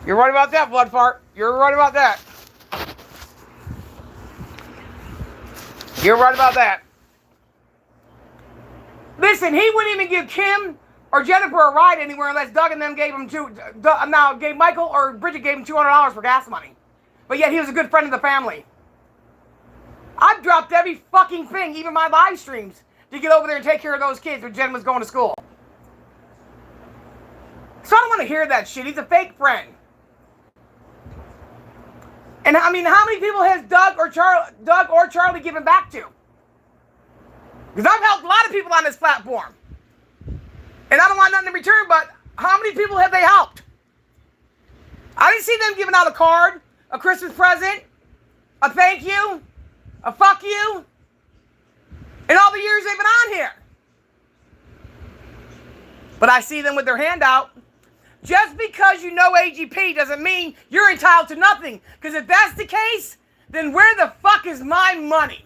Speaker 3: You're right about that, blood fart. You're right about that. You're right about that. Listen, he wouldn't even give Kim or Jennifer a ride anywhere unless Doug and them gave him gave Michael or Bridget gave him $200 for gas money. But yet he was a good friend of the family. I've dropped every fucking thing, even my live streams, to get over there and take care of those kids when Jen was going to school. So I don't want to hear that shit. He's a fake friend. And I mean, how many people has Doug or Charlie given back to? Because I've helped a lot of people on this platform. And I don't want nothing in return, but how many people have they helped? I didn't see them giving out a card, a Christmas present, a thank you, a fuck you, in all the years they've been on here. But I see them with their hand out. Just because you know AGP doesn't mean you're entitled to nothing. Because if that's the case, then where the fuck is my money?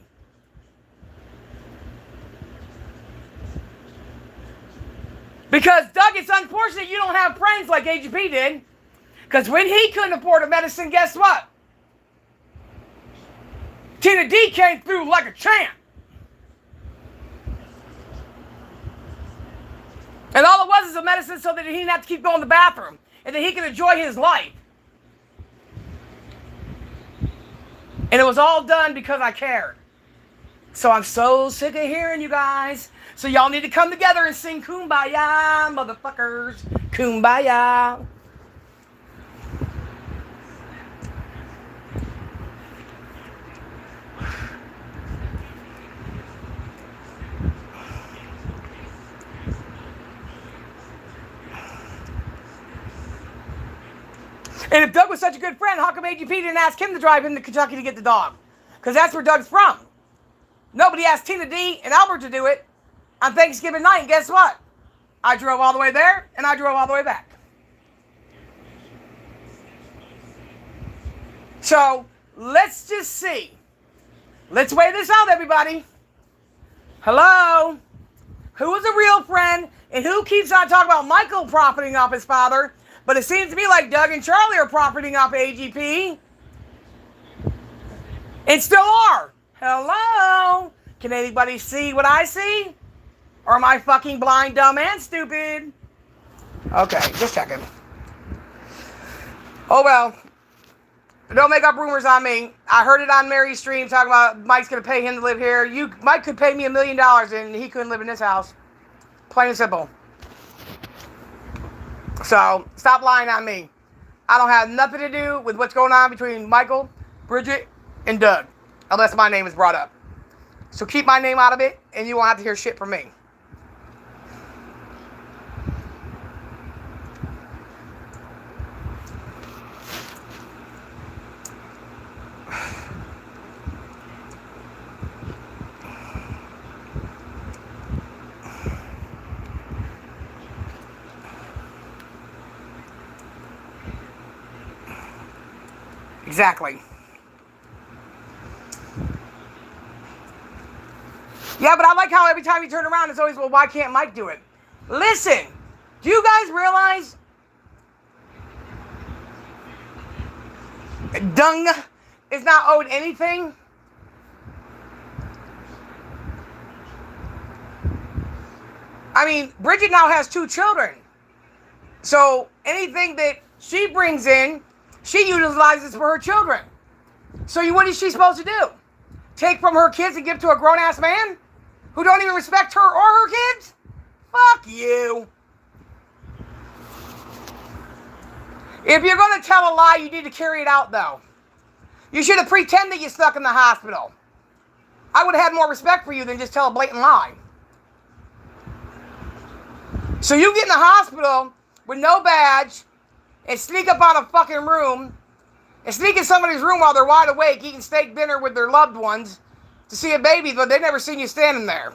Speaker 3: Because, Doug, it's unfortunate you don't have friends like AGP did. Because when he couldn't afford a medicine, guess what? Tina D came through like a champ. And all it was is a medicine so that he didn't have to keep going to the bathroom. And that he could enjoy his life. And it was all done because I cared. So I'm so sick of hearing you guys. So y'all need to come together and sing Kumbaya, motherfuckers. Kumbaya. And if Doug was such a good friend, how come AGP didn't ask him to drive him to Kentucky to get the dog? Because that's where Doug's from. Nobody asked Tina D and Albert to do it on Thanksgiving night. And guess what? I drove all the way there and I drove all the way back. So let's just see. Let's weigh this out, everybody. Hello? Who is a real friend and who keeps on talking about Michael profiting off his father? But it seems to me like Doug and Charlie are profiting off AGP. And still are. Hello? Can anybody see what I see? Or am I fucking blind, dumb, and stupid? Okay, just checking. Oh well. Don't make up rumors on me. I heard it on Mary's stream talking about Mike's going to pay him to live here. Mike could pay me $1 million and he couldn't live in this house. Plain and simple. So, stop lying on me. I don't have nothing to do with what's going on between Michael, Bridget, and Doug. Unless my name is brought up. So keep my name out of it and you won't have to hear shit from me. Exactly. Yeah, but I like how every time you turn around, it's always, well, why can't Mike do it? Listen, do you guys realize Dung is not owed anything? I mean, Bridget now has 2 children. So anything that she brings in, she utilizes for her children. So what is she supposed to do? Take from her kids and give to a grown-ass man? Who don't even respect her or her kids? Fuck you. If you're going to tell a lie, you need to carry it out, though. You should have pretended you stuck in the hospital. I would have had more respect for you than just tell a blatant lie. So you get in the hospital with no badge and sneak up on a fucking room and sneak in somebody's room while they're wide awake eating steak dinner with their loved ones to see a baby, but they've never seen you standing there.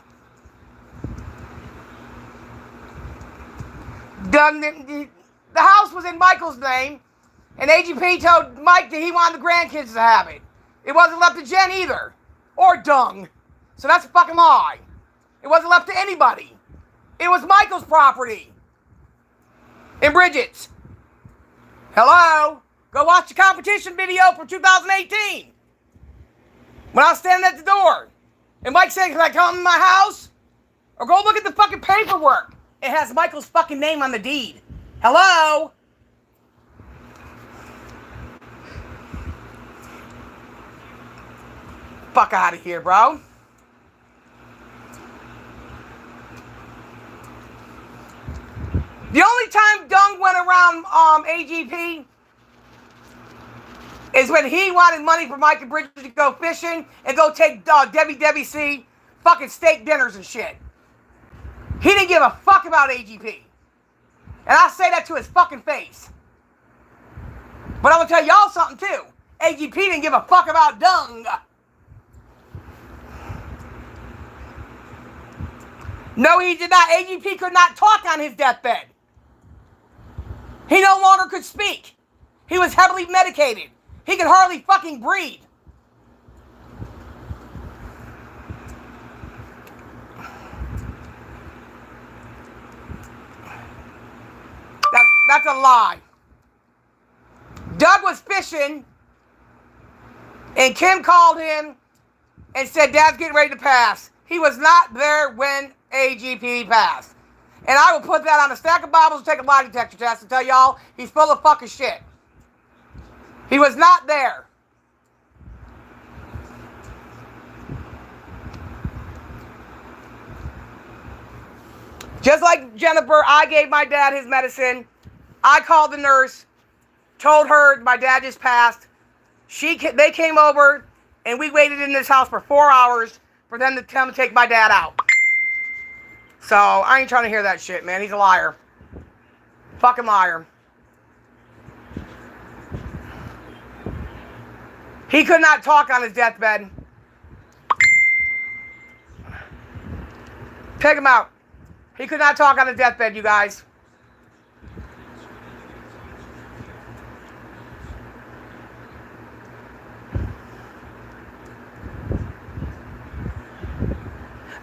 Speaker 3: The house was in Michael's name, and AGP told Mike that he wanted the grandkids to have it. It wasn't left to Jen either, or Dung. So that's a fucking lie. It wasn't left to anybody. It was Michael's property. And Bridget's. Hello? Go watch the competition video from 2018. When I was standing at the door. And Mike said, can I come in my house? Or go look at the fucking paperwork. It has Michael's fucking name on the deed. Hello? Fuck out of here, bro. The only time Dung went around AGP is when he wanted money for Mike and Bridget to go fishing and go take Debbie C fucking steak dinners and shit. He didn't give a fuck about AGP. And I say that to his fucking face. But I'm going to tell y'all something too. AGP didn't give a fuck about Dung. No, he did not. AGP could not talk on his deathbed. He no longer could speak. He was heavily medicated. He could hardly fucking breathe. That's a lie. Doug was fishing, and Kim called him and said, Dad's getting ready to pass. He was not there when AGP passed. And I will put that on a stack of Bibles and take a lie detector test and tell y'all he's full of fucking shit. He was not there. Just like Jennifer, I gave my dad his medicine. I called the nurse, told her my dad just passed. They came over, and we waited in this house for 4 hours for them to come and take my dad out. So, I ain't trying to hear that shit, man. He's a liar. Fucking liar. He could not talk on his deathbed. Take him out. He could not talk on his deathbed, you guys.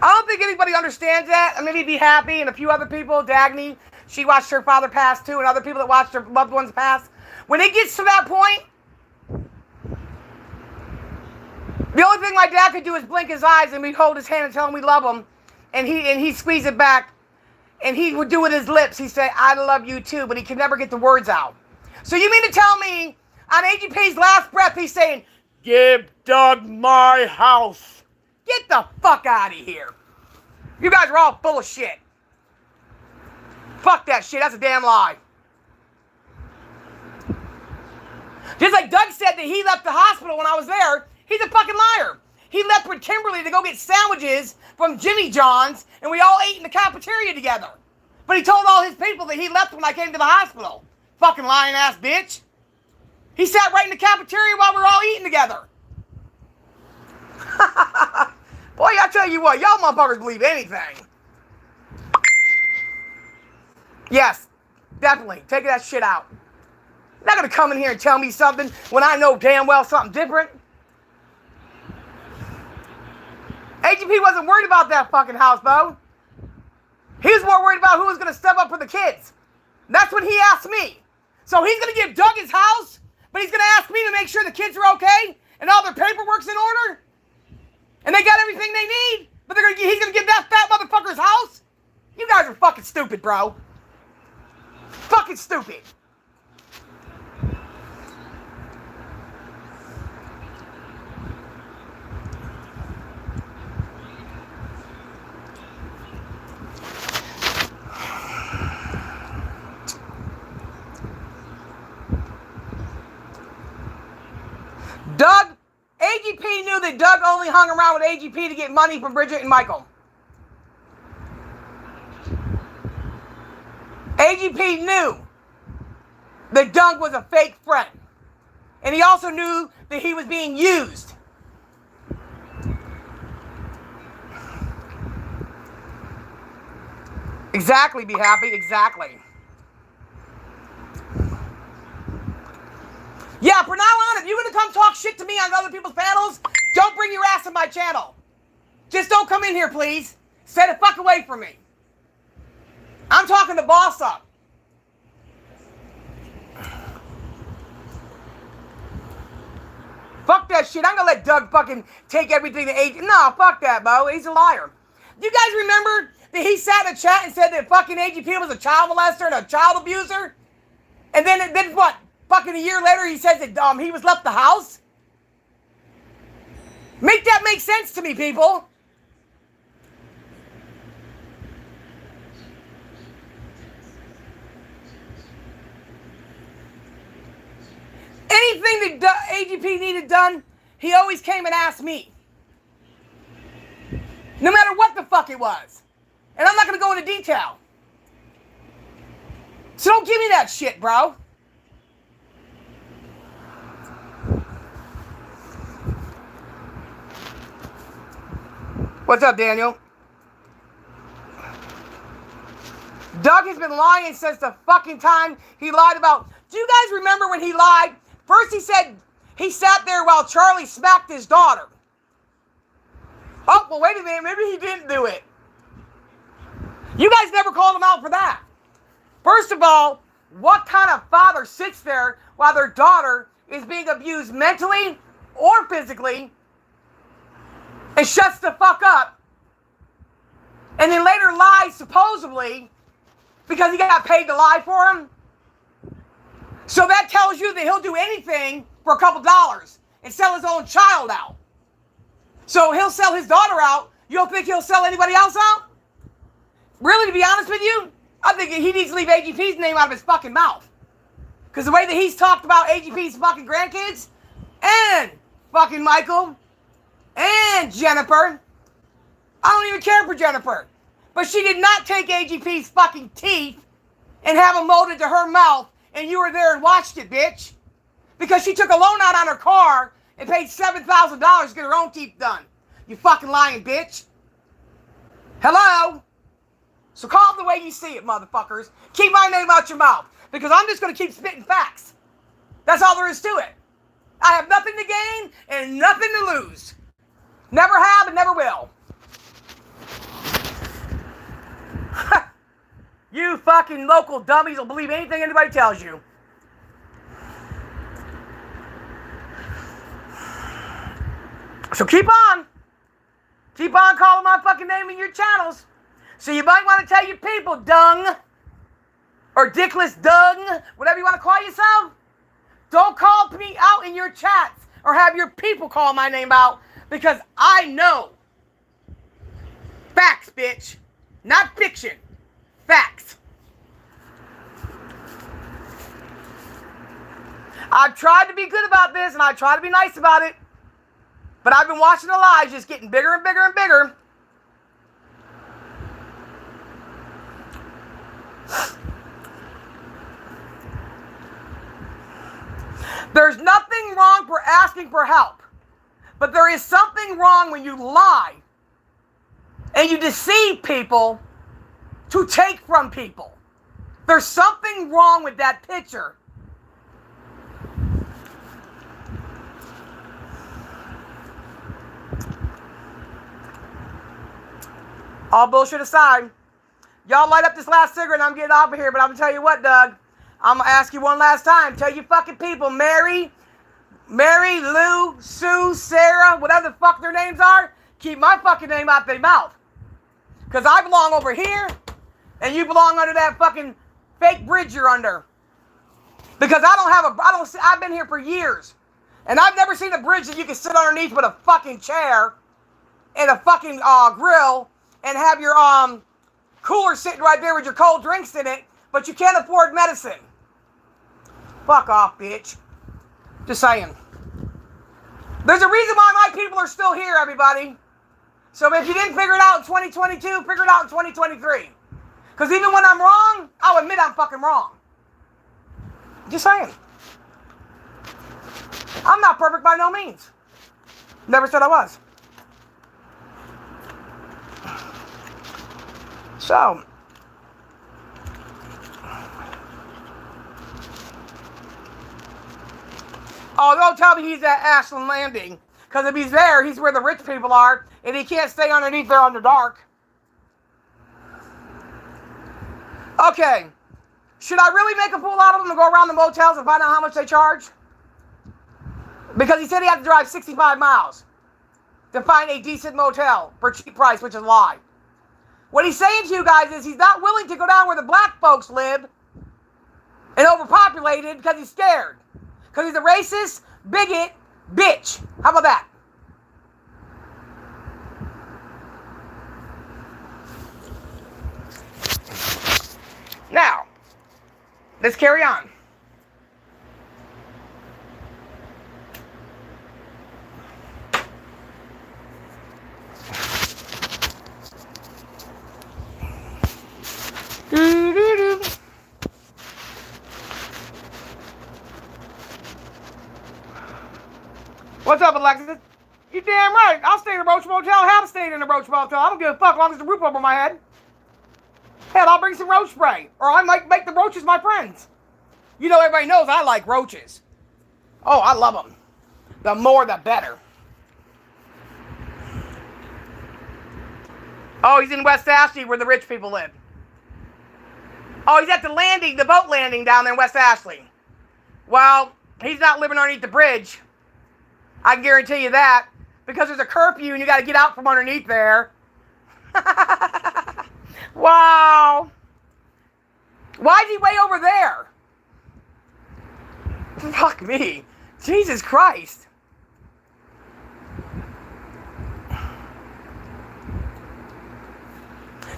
Speaker 3: I don't think anybody understands that. I mean, he'd be happy, and a few other people, Dagny, she watched her father pass too, and other people that watched their loved ones pass. When it gets to that point, the only thing my dad could do is blink his eyes, and we'd hold his hand and tell him we love him, and he'd squeeze it back, and he would do with his lips. He'd say, "I love you too," but he could never get the words out. So you mean to tell me, on AGP's last breath, he's saying, "Give Doug my house." Get the fuck out of here. You guys are all full of shit. Fuck that shit. That's a damn lie. Just like Doug said that he left the hospital when I was there, he's a fucking liar. He left with Kimberly to go get sandwiches from Jimmy John's, and we all ate in the cafeteria together. But he told all his people that he left when I came to the hospital. Fucking lying ass bitch. He sat right in the cafeteria while we were all eating together. Boy, I tell you what, y'all motherfuckers believe anything. Yes, definitely. Take that shit out. You're not going to come in here and tell me something when I know damn well something different. AGP wasn't worried about that fucking house, Bo. He was more worried about who was going to step up for the kids. That's what he asked me. So he's going to give Doug his house, but he's going to ask me to make sure the kids are okay and all their paperwork's in order? And they got everything they need, but he's going to give that fat motherfucker his house? You guys are fucking stupid, bro. Fucking stupid. AGP knew that Doug only hung around with AGP to get money from Bridget and Michael. AGP knew that Doug was a fake friend. And he also knew that he was being used. Exactly, be happy, exactly. Yeah, from now on, if you're going to come talk shit to me on other people's panels, don't bring your ass to my channel. Just don't come in here, please. Stay the fuck away from me. I'm talking to Boss Up. Fuck that shit. I'm going to let Doug fucking take everything to AGP. No, fuck that, Bo. He's a liar. You guys remember that he sat in a chat and said that fucking AGP was a child molester and a child abuser? And then what? Fucking a year later, he says that he was left the house? Make that make sense to me, people. Anything that AGP needed done, he always came and asked me. No matter what the fuck it was. And I'm not going to go into detail. So don't give me that shit, bro. What's up, Daniel? Doug has been lying since the fucking time he lied about... Do you guys remember when he lied? First he said he sat there while Charlie smacked his daughter. Oh, well, wait a minute. Maybe he didn't do it. You guys never called him out for that. First of all, what kind of father sits there while their daughter is being abused mentally or physically and shuts the fuck up and then later lies supposedly because he got paid to lie for him? So that tells you that he'll do anything for a couple dollars and sell his own child out. So he'll sell his daughter out. You don't think he'll sell anybody else out? really, to be honest with you, I think he needs to leave AGP's name out of his fucking mouth. Because the way that he's talked about AGP's fucking grandkids, and fucking Michael, and Jennifer, I don't even care for Jennifer. But she did not take AGP's fucking teeth and have them molded to her mouth, and you were there and watched it, bitch. Because she took a loan out on her car and paid $7,000 to get her own teeth done. You fucking lying bitch. Hello? So call it the way you see it, motherfuckers. Keep my name out your mouth. Because I'm just going to keep spitting facts. That's all there is to it. I have nothing to gain and nothing to lose. Never have and never will. You fucking local dummies will believe anything anybody tells you. So keep on. Keep on calling my fucking name in your channels. So you might want to tell your people, dung, or dickless dung, whatever you want to call yourself. Don't call me out in your chats or have your people call my name out, because I know. Facts, bitch. Not fiction. Facts. I've tried to be good about this and I try to be nice about it. But I've been watching the lies just getting bigger and bigger and bigger. There's nothing wrong for asking for help. But there is something wrong when you lie and you deceive people to take from people. There's something wrong with that picture. All bullshit aside, y'all light up this last cigarette and I'm getting off of here, but I'm going to tell you what, Doug. I'm going to ask you one last time. Tell you fucking people, Mary, Lou, Sue, Sarah, whatever the fuck their names are, keep my fucking name out their mouth. Because I belong over here, and you belong under that fucking fake bridge you're under. Because I've been here for years, and I've never seen a bridge that you can sit underneath with a fucking chair and a fucking grill and have your cooler sitting right there with your cold drinks in it, but you can't afford medicine. Fuck off, bitch. Just saying. There's a reason why my people are still here, everybody. So if you didn't figure it out in 2022, figure it out in 2023. Because even when I'm wrong, I'll admit I'm fucking wrong. Just saying. I'm not perfect by no means. Never said I was. So. Oh, don't tell me he's at Ashland Landing. Because if he's there, he's where the rich people are. And he can't stay underneath there on the dark. Okay. Should I really make a fool out of him and go around the motels and find out how much they charge? Because he said he had to drive 65 miles to find a decent motel for a cheap price, which is a lie. What he's saying to you guys is he's not willing to go down where the black folks live and overpopulated because he's scared. Because he's a racist, bigot, bitch. How about that? Now, let's carry on. What's up, Alexis? You damn right. I'll stay in a Roach Motel. I have stayed in a Roach Motel. I don't give a fuck as long as there's a roof over my head. Hell, I'll bring some roach spray. Or I might make the roaches my friends. You know, everybody knows I like roaches. Oh, I love them. The more, the better. Oh, he's in West Ashley where the rich people live. Oh, he's at the landing, the boat landing down there in West Ashley. Well, he's not living underneath the bridge. I can guarantee you that. Because there's a curfew and you got to get out from underneath there. Wow. Why is he way over there? Fuck me. Jesus Christ.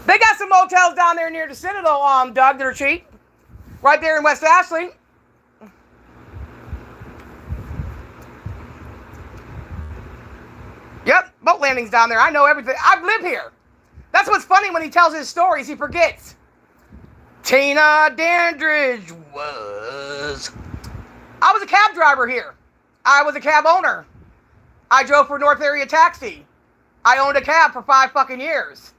Speaker 3: They got some motels down there near the Citadel, Doug, that are cheap. Right there in West Ashley. Yep, boat landings down there. I know everything. I've lived here. That's what's funny when he tells his stories. He forgets. Tina Dandridge was. I was a cab driver here. I was a cab owner. I drove for North Area Taxi. I owned a cab for 5 fucking years.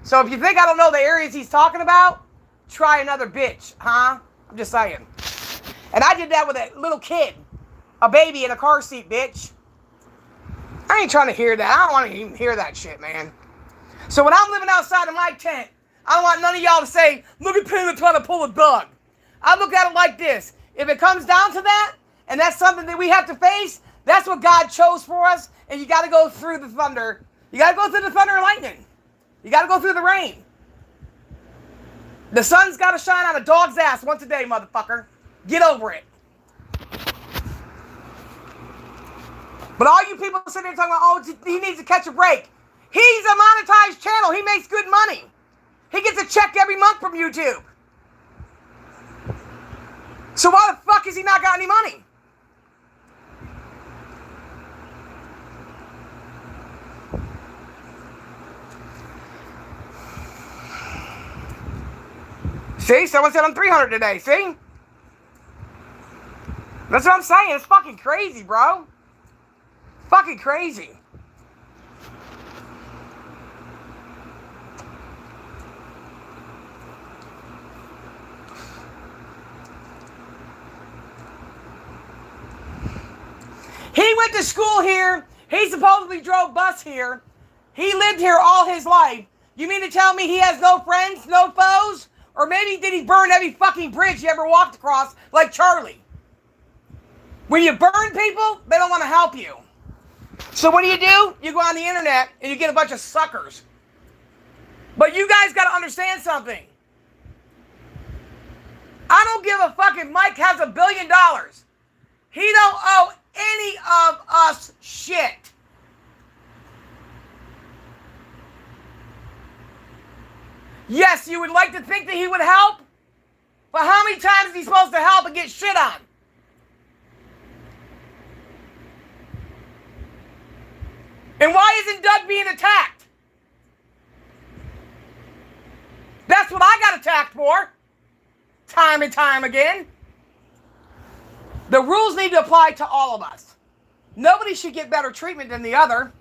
Speaker 3: So if you think I don't know the areas he's talking about, try another bitch, huh? I'm just saying. And I did that with a little kid. A baby in a car seat, bitch. I ain't trying to hear that. I don't want to even hear that shit, man. So when I'm living outside of my tent, I don't want none of y'all to say, look at Panda trying to pull a Doug. I look at it like this. If it comes down to that, and that's something that we have to face, that's what God chose for us, and you got to go through the thunder. You got to go through the thunder and lightning. You got to go through the rain. The sun's got to shine on a dog's ass once a day, motherfucker. Get over it. But all you people sitting there talking about, oh, he needs to catch a break. He's a monetized channel. He makes good money. He gets a check every month from YouTube. So why the fuck has he not got any money? See, someone said I'm 300 today, see? That's what I'm saying. It's fucking crazy, bro. Fucking crazy. He went to school here. He supposedly drove bus here. He lived here all his life. You mean to tell me he has no friends, no foes? Or maybe did he burn every fucking bridge he ever walked across like Charlie? When you burn people, they don't want to help you. So what do? You go on the internet and you get a bunch of suckers. But you guys got to understand something. I don't give a fuck if Mike has $1 billion. He don't owe any of us shit. Yes, you would like to think that he would help, but how many times is he supposed to help and get shit on? And why isn't Doug being attacked? That's what I got attacked for. Time and time again. The rules need to apply to all of us. Nobody should get better treatment than the other.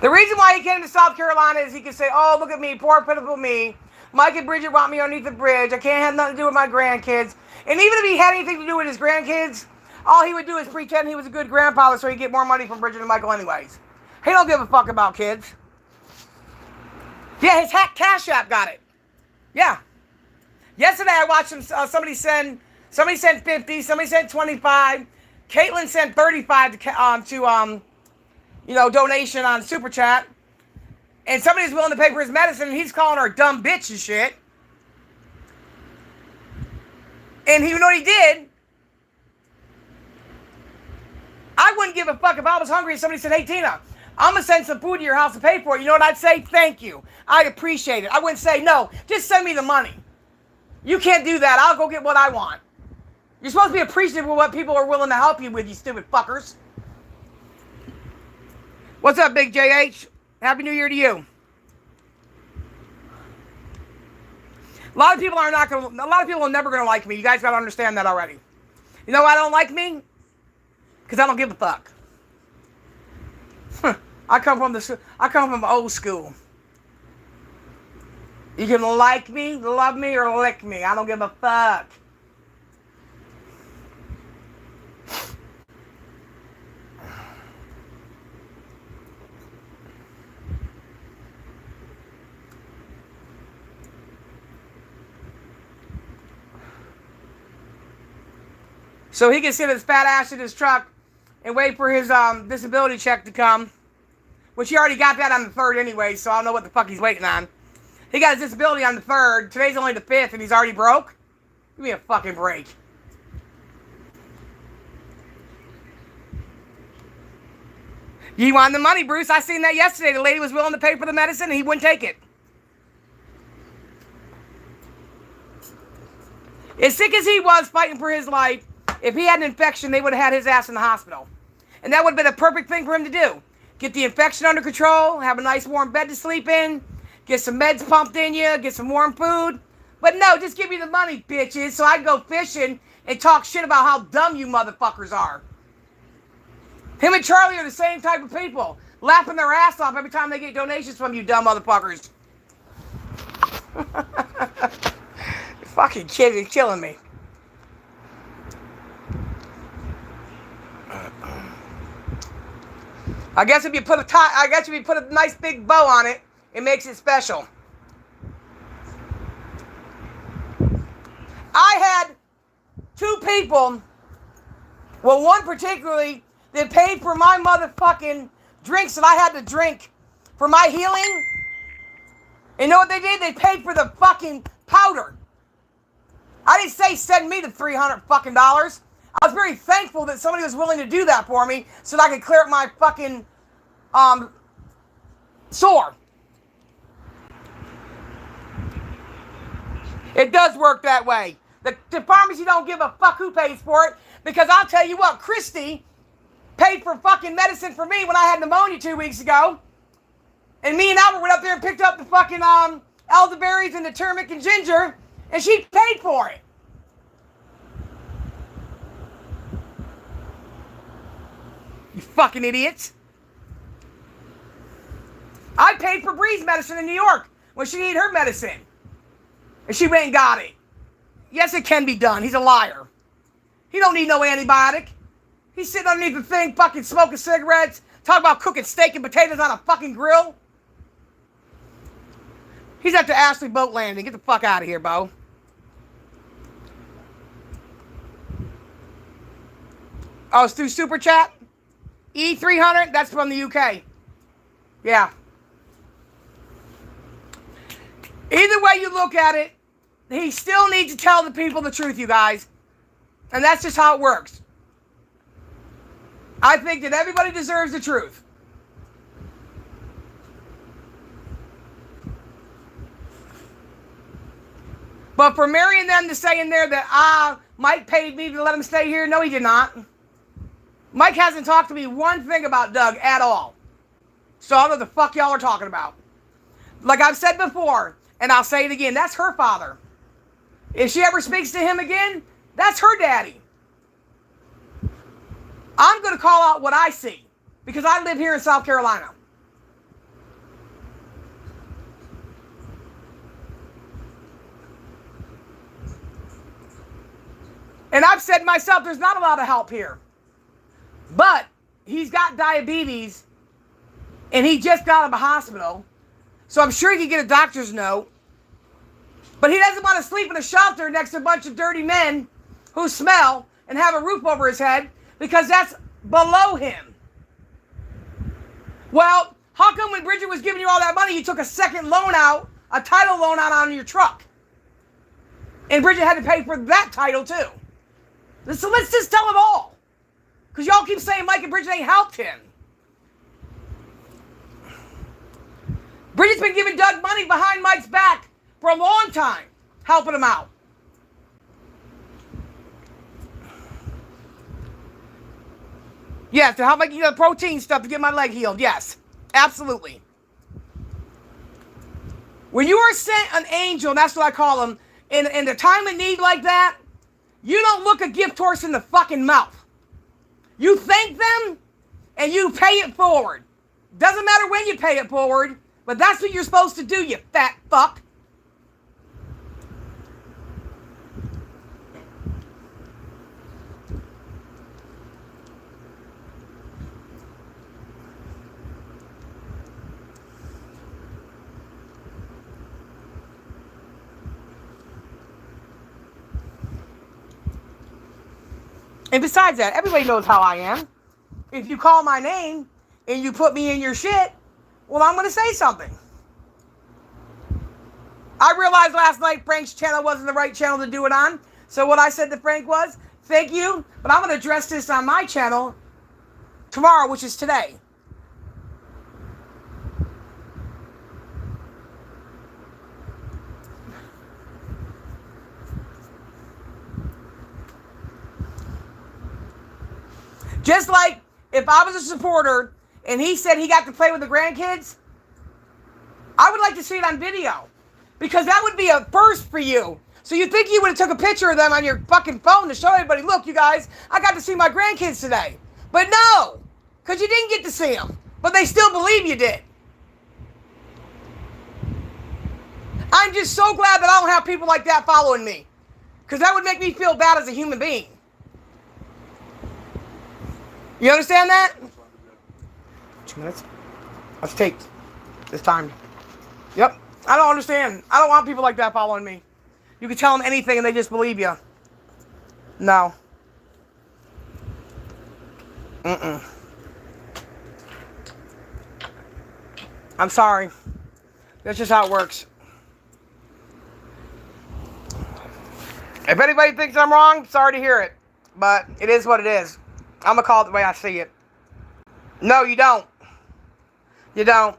Speaker 3: The reason why he came to South Carolina is he could say, oh, look at me, poor pitiful me. Mike and Bridget want me underneath the bridge. I can't have nothing to do with my grandkids. And even if he had anything to do with his grandkids, all he would do is pretend he was a good grandfather so he'd get more money from Bridget and Michael anyways. He don't give a fuck about kids. Yeah, his hack Cash App got it. Yeah. Yesterday I watched somebody send 50, somebody sent 25. Caitlin sent 35 to donation on Super Chat. And somebody's willing to pay for his medicine, and he's calling her a dumb bitch and shit. And you know what he did? I wouldn't give a fuck if I was hungry and somebody said, hey, Tina, I'm going to send some food to your house to pay for it. You know what I'd say? Thank you. I'd appreciate it. I wouldn't say, no, just send me the money. You can't do that. I'll go get what I want. You're supposed to be appreciative of what people are willing to help you with, you stupid fuckers. What's up, Big JH? Happy New Year to you. A lot of people are never gonna like me. You guys gotta understand that already. You know why I don't like me? Because I don't give a fuck. I come from old school. You can like me, love me, or lick me. I don't give a fuck. so he can sit his fat ass in his truck and wait for his disability check to come, which he already got that on the 3rd anyway, so I don't know what the fuck he's waiting on. He got his disability on the 3rd. Today's only the 5th, and he's already broke? Give me a fucking break. You want the money, Bruce? I seen that yesterday. The lady was willing to pay for the medicine, and he wouldn't take it. As sick as he was fighting for his life, if he had an infection, they would have had his ass in the hospital. And that would have been a perfect thing for him to do. Get the infection under control, have a nice warm bed to sleep in, get some meds pumped in you, get some warm food. But no, just give me the money, bitches, so I can go fishing and talk shit about how dumb you motherfuckers are. Him and Charlie are the same type of people, laughing their ass off every time they get donations from you dumb motherfuckers. Fucking kid is killing me. I guess if you put a nice big bow on it, it makes it special. I had 2 people, well, one particularly, that paid for my motherfucking drinks that I had to drink for my healing. And you know what they did? They paid for the fucking powder. I didn't say send me the $300 fucking dollars. I was very thankful that somebody was willing to do that for me so that I could clear up my fucking sore. It does work that way. The pharmacy don't give a fuck who pays for it, because I'll tell you what, Christy paid for fucking medicine for me when I had pneumonia 2 weeks ago. And me and Albert went up there and picked up the fucking elderberries and the turmeric and ginger, and she paid for it. You fucking idiots. I paid for Bree's medicine in New York when she needed her medicine. And she went and got it. Yes, it can be done. He's a liar. He don't need no antibiotic. He's sitting underneath the thing, fucking smoking cigarettes, talking about cooking steak and potatoes on a fucking grill. He's at the Ashley boat landing. Get the fuck out of here, Bo. Oh, it's through Super Chat? E300? That's from the UK. Yeah. Either way you look at it, he still needs to tell the people the truth, you guys. And that's just how it works. I think that everybody deserves the truth. But for Mary and them to say in there that, Mike paid me to let him stay here, no, he did not. Mike hasn't talked to me one thing about Doug at all. So I don't know what the fuck y'all are talking about. Like I've said before, and I'll say it again, that's her father. If she ever speaks to him again, that's her daddy. I'm going to call out what I see, because I live here in South Carolina. And I've said myself, there's not a lot of help here. But he's got diabetes, and he just got out of a hospital. So I'm sure he could get a doctor's note. But he doesn't want to sleep in a shelter next to a bunch of dirty men who smell and have a roof over his head, because that's below him. Well, how come when Bridget was giving you all that money, you took a second loan out, a title loan out on your truck? And Bridget had to pay for that title too. So let's just tell it all. Because y'all keep saying Mike and Bridget ain't helped him. Bridget's been giving Doug money behind Mike's back for a long time, helping him out. Yes, to help make the protein stuff to get my leg healed. Yes, absolutely. When you are sent an angel, and that's what I call them, in the time of need like that, you don't look a gift horse in the fucking mouth. You thank them, and you pay it forward. Doesn't matter when you pay it forward, but that's what you're supposed to do, you fat fuck. And besides that, everybody knows how I am. If you call my name and you put me in your shit, well, I'm going to say something. I realized last night Frank's channel wasn't the right channel to do it on. So what I said to Frank was, thank you, but I'm going to address this on my channel tomorrow, which is today. Just like if I was a supporter and he said he got to play with the grandkids, I would like to see it on video. Because that would be a first for you. So you think you would have took a picture of them on your fucking phone to show everybody, look, you guys, I got to see my grandkids today. But no, because you didn't get to see them. But they still believe you did. I'm just so glad that I don't have people like that following me. Because that would make me feel bad as a human being. You understand that? 2 minutes. Let's take this time. Yep. I don't understand. I don't want people like that following me. You can tell them anything and they just believe you. No. I'm sorry. That's just how it works. If anybody thinks I'm wrong, sorry to hear it. But it is what it is. I'm going to call it the way I see it. No, you don't. You don't.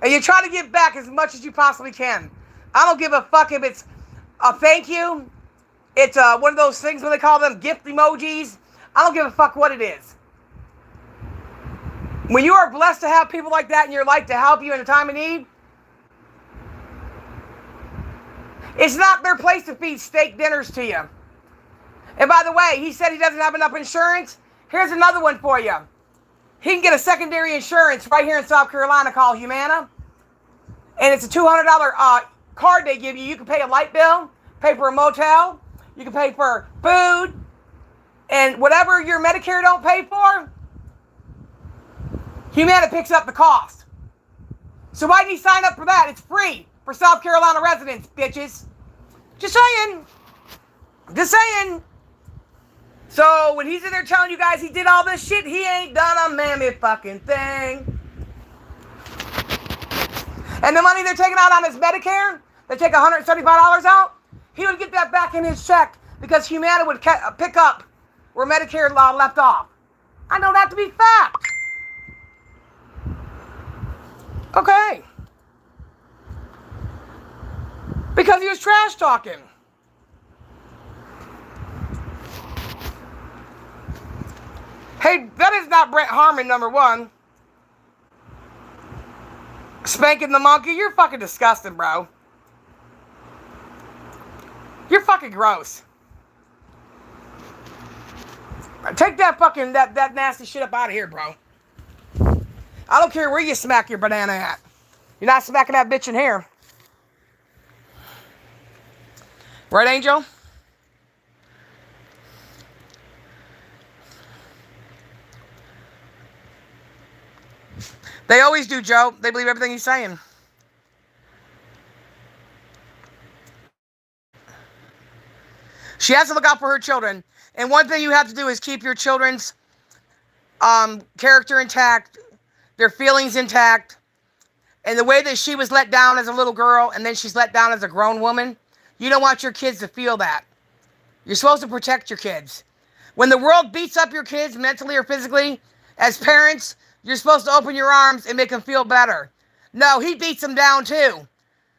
Speaker 3: And you try to give back as much as you possibly can. I don't give a fuck if it's a thank you. It's one of those things where they call them gift emojis. I don't give a fuck what it is. When you are blessed to have people like that in your life to help you in a time of need, it's not their place to feed steak dinners to you. And by the way, he said he doesn't have enough insurance. Here's another one for you. He can get a secondary insurance right here in South Carolina called Humana. And it's a $200 card they give you. You can pay a light bill, pay for a motel, you can pay for food, and whatever your Medicare don't pay for, Humana picks up the cost. So why did he sign up for that? It's free for South Carolina residents, bitches. Just saying. Just saying. So when he's in there telling you guys he did all this shit, he ain't done a mammy fucking thing. And the money they're taking out on his Medicare, they take $175 out, he would get that back in his check because Humana would pick up where Medicare left off. I know that to be fact. Okay. Because he was trash talking. Hey, that is not Brett Harmon, number one. Spanking the monkey, you're fucking disgusting, bro. You're fucking gross. Take that fucking, that nasty shit up out of here, bro. I don't care where you smack your banana at. You're not smacking that bitch in here. Right, Angel? They always do, Joe. They believe everything he's saying. She has to look out for her children. And one thing you have to do is keep your children's character intact, their feelings intact. And the way that she was let down as a little girl and then she's let down as a grown woman, you don't want your kids to feel that. You're supposed to protect your kids. When the world beats up your kids mentally or physically, as parents, you're supposed to open your arms and make them feel better. No, he beats them down too.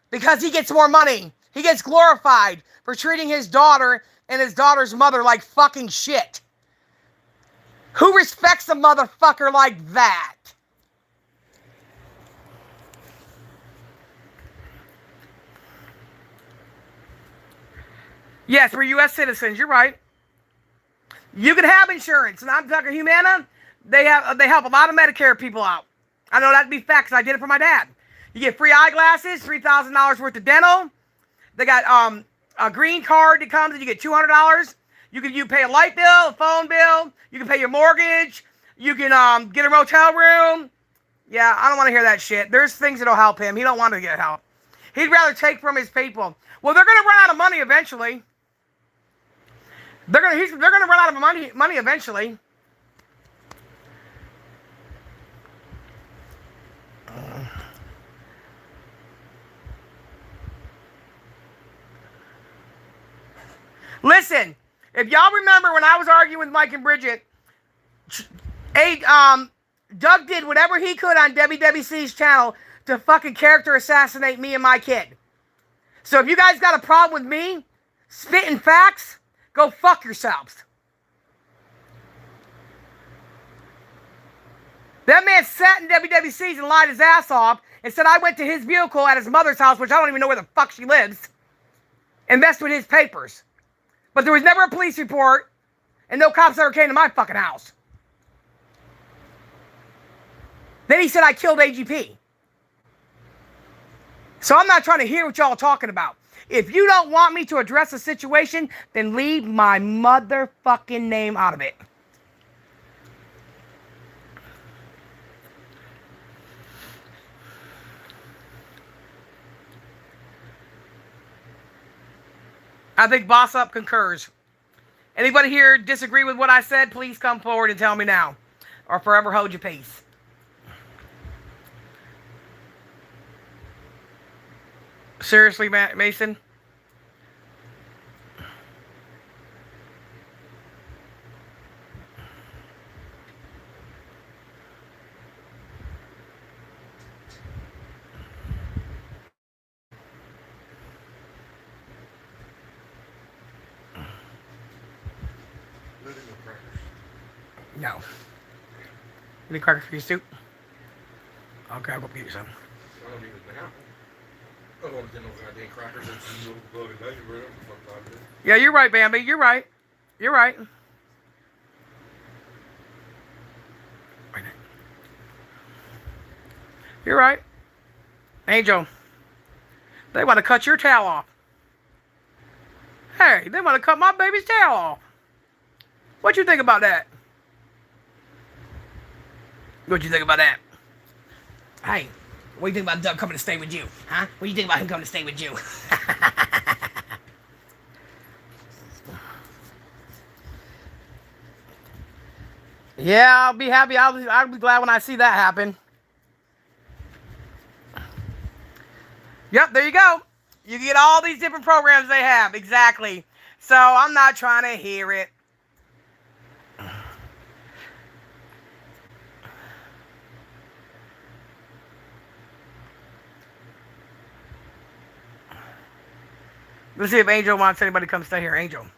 Speaker 3: Because he gets more money. He gets glorified for treating his daughter and his daughter's mother like fucking shit. Who respects a motherfucker like that? Yes, we're U.S. citizens. You're right. You can have insurance. And I'm talking Humana. They help a lot of Medicare people out. I know that to be fact because I did it for my dad. You get free eyeglasses, $3,000 worth of dental. They got a green card that comes and you get $200. You pay a light bill, a phone bill. You can pay your mortgage. You can get a motel room. Yeah, I don't want to hear that shit. There's things that'll help him. He don't want to get help. He'd rather take from his people. Well, they're going to run out of money eventually. They're gonna run out of money eventually. Listen, if y'all remember when I was arguing with Mike and Bridget, Doug did whatever he could on WWC's channel to fucking character assassinate me and my kid. So if you guys got a problem with me spitting facts, go fuck yourselves. That man sat in WWC's and lied his ass off and said I went to his vehicle at his mother's house, which I don't even know where the fuck she lives, and messed with his papers. But there was never a police report, and no cops ever came to my fucking house. Then he said I killed AGP. So I'm not trying to hear what y'all are talking about. If you don't want me to address the situation, then leave my motherfucking name out of it. I think Boss Up concurs. Anybody here disagree with what I said? Please come forward and tell me now, or forever hold your peace. Seriously, Mason? No. Any crackers for your soup? Okay, I'll go get you some.
Speaker 4: I don't even know. I don't get no goddamn crackers.
Speaker 3: Yeah, you're right, Bambi. You're right. You're right. You're right. Angel, they want to cut your tail off. Hey, they want to cut my baby's tail off. What you think about that? What you think about that? Hey, what do you think about Doug coming to stay with you? Huh? What do you think about him coming to stay with you? Yeah, I'll be happy. I'll be glad when I see that happen. Yep, there you go. You get all these different programs they have. Exactly. So I'm not trying to hear it. Let's see if Angel wants anybody to come stay here. Angel. Want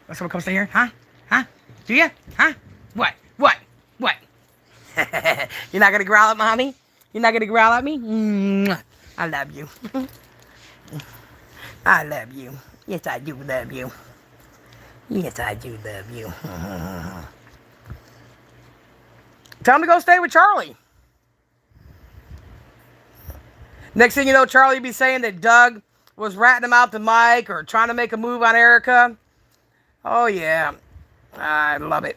Speaker 3: someone to come stay here? Huh? Huh? Do you? Huh? What? What? What? You're not going to growl at mommy? You're not going to growl at me? Mwah. I love you. I love you. Yes, I do love you. Yes, I do love you. Tell him to go stay with Charlie. Next thing you know, Charlie be saying that Doug was ratting him out to Mike or trying to make a move on Erica. Oh, yeah. I love it.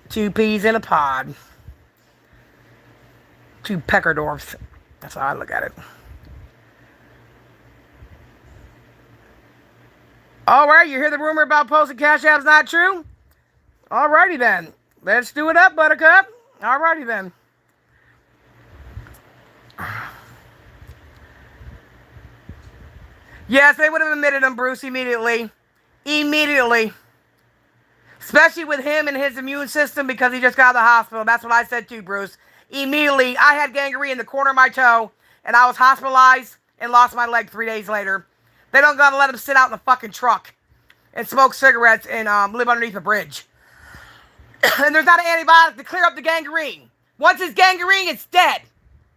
Speaker 3: 2 peas in a pod. 2 Peckerdorfs. That's how I look at it. All right, you hear the rumor about posting Cash App's not true? All righty then. Let's do it up, Buttercup. All righty then. Yes, they would have admitted him, Bruce, immediately. Immediately. Especially with him and his immune system because he just got out of the hospital. That's what I said too, Bruce. Immediately, I had gangrene in the corner of my toe, and I was hospitalized and lost my leg 3 days later. They don't gotta let him sit out in the fucking truck and smoke cigarettes and live underneath a bridge. And there's not an antibiotic to clear up the gangrene. Once it's gangrene, it's dead.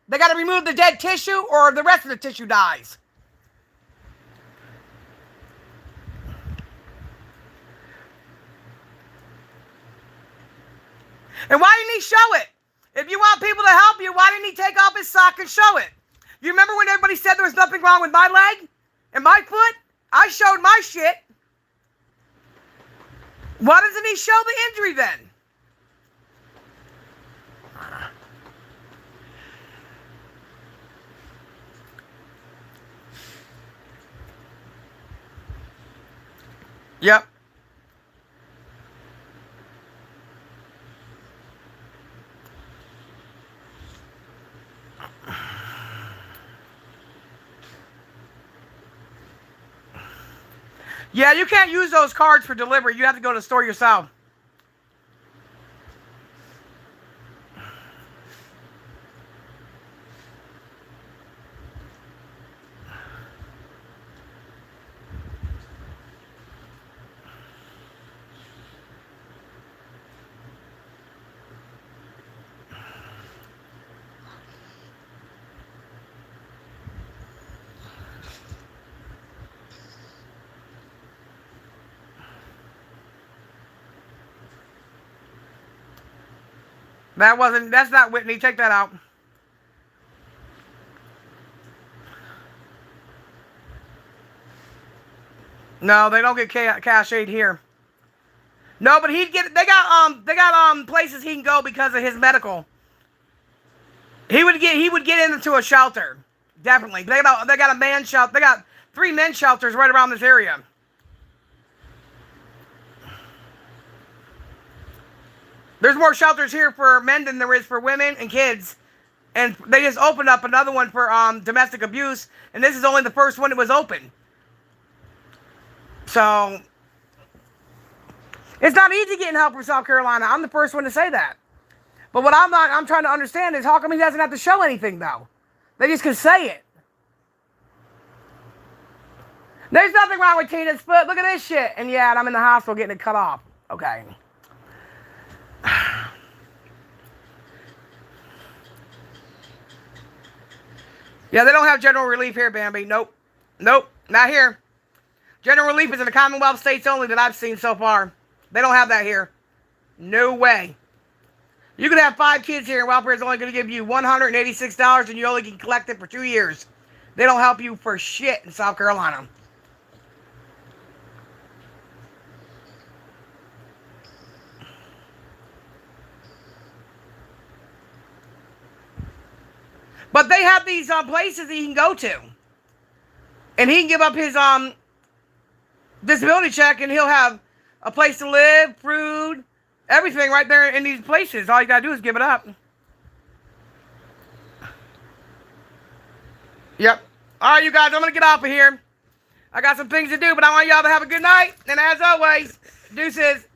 Speaker 3: They gotta remove the dead tissue or the rest of the tissue dies. And why didn't he show it? If you want people to help you, why didn't he take off his sock and show it? You remember when everybody said there was nothing wrong with my leg and my foot? I showed my shit. Why doesn't he show the injury then? Yep. Yeah, you can't use those cards for delivery. You have to go to the store yourself. That's not Whitney. Take that out. No, they don't get cash aid here. No, but they got places he can go because of his medical. He would get into a shelter. Definitely. They got a man shelter. They got 3 men's shelters right around this area. There's more shelters here for men than there is for women and kids. And they just opened up another one for domestic abuse, and this is only the first one that was open. So it's not easy getting help from South Carolina. I'm the first one to say that. But what I'm trying to understand is how come he doesn't have to show anything though? They just can say it. There's nothing wrong with Tina's foot. Look at this shit. And yeah, I'm in the hospital getting it cut off. Okay. Yeah, they don't have general relief here, Bambi. Nope. Nope. Not here. General relief is in the Commonwealth states only that I've seen so far. They don't have that here. No way. You could have 5 kids here and welfare is only going to give you $186 and you only can collect it for 2 years. They don't help you for shit in South Carolina. But they have these places that he can go to. And he can give up his disability check and he'll have a place to live, food, everything right there in these places. All you got to do is give it up. Yep. All right, you guys, I'm going to get off of here. I got some things to do, but I want y'all to have a good night. And as always, deuces.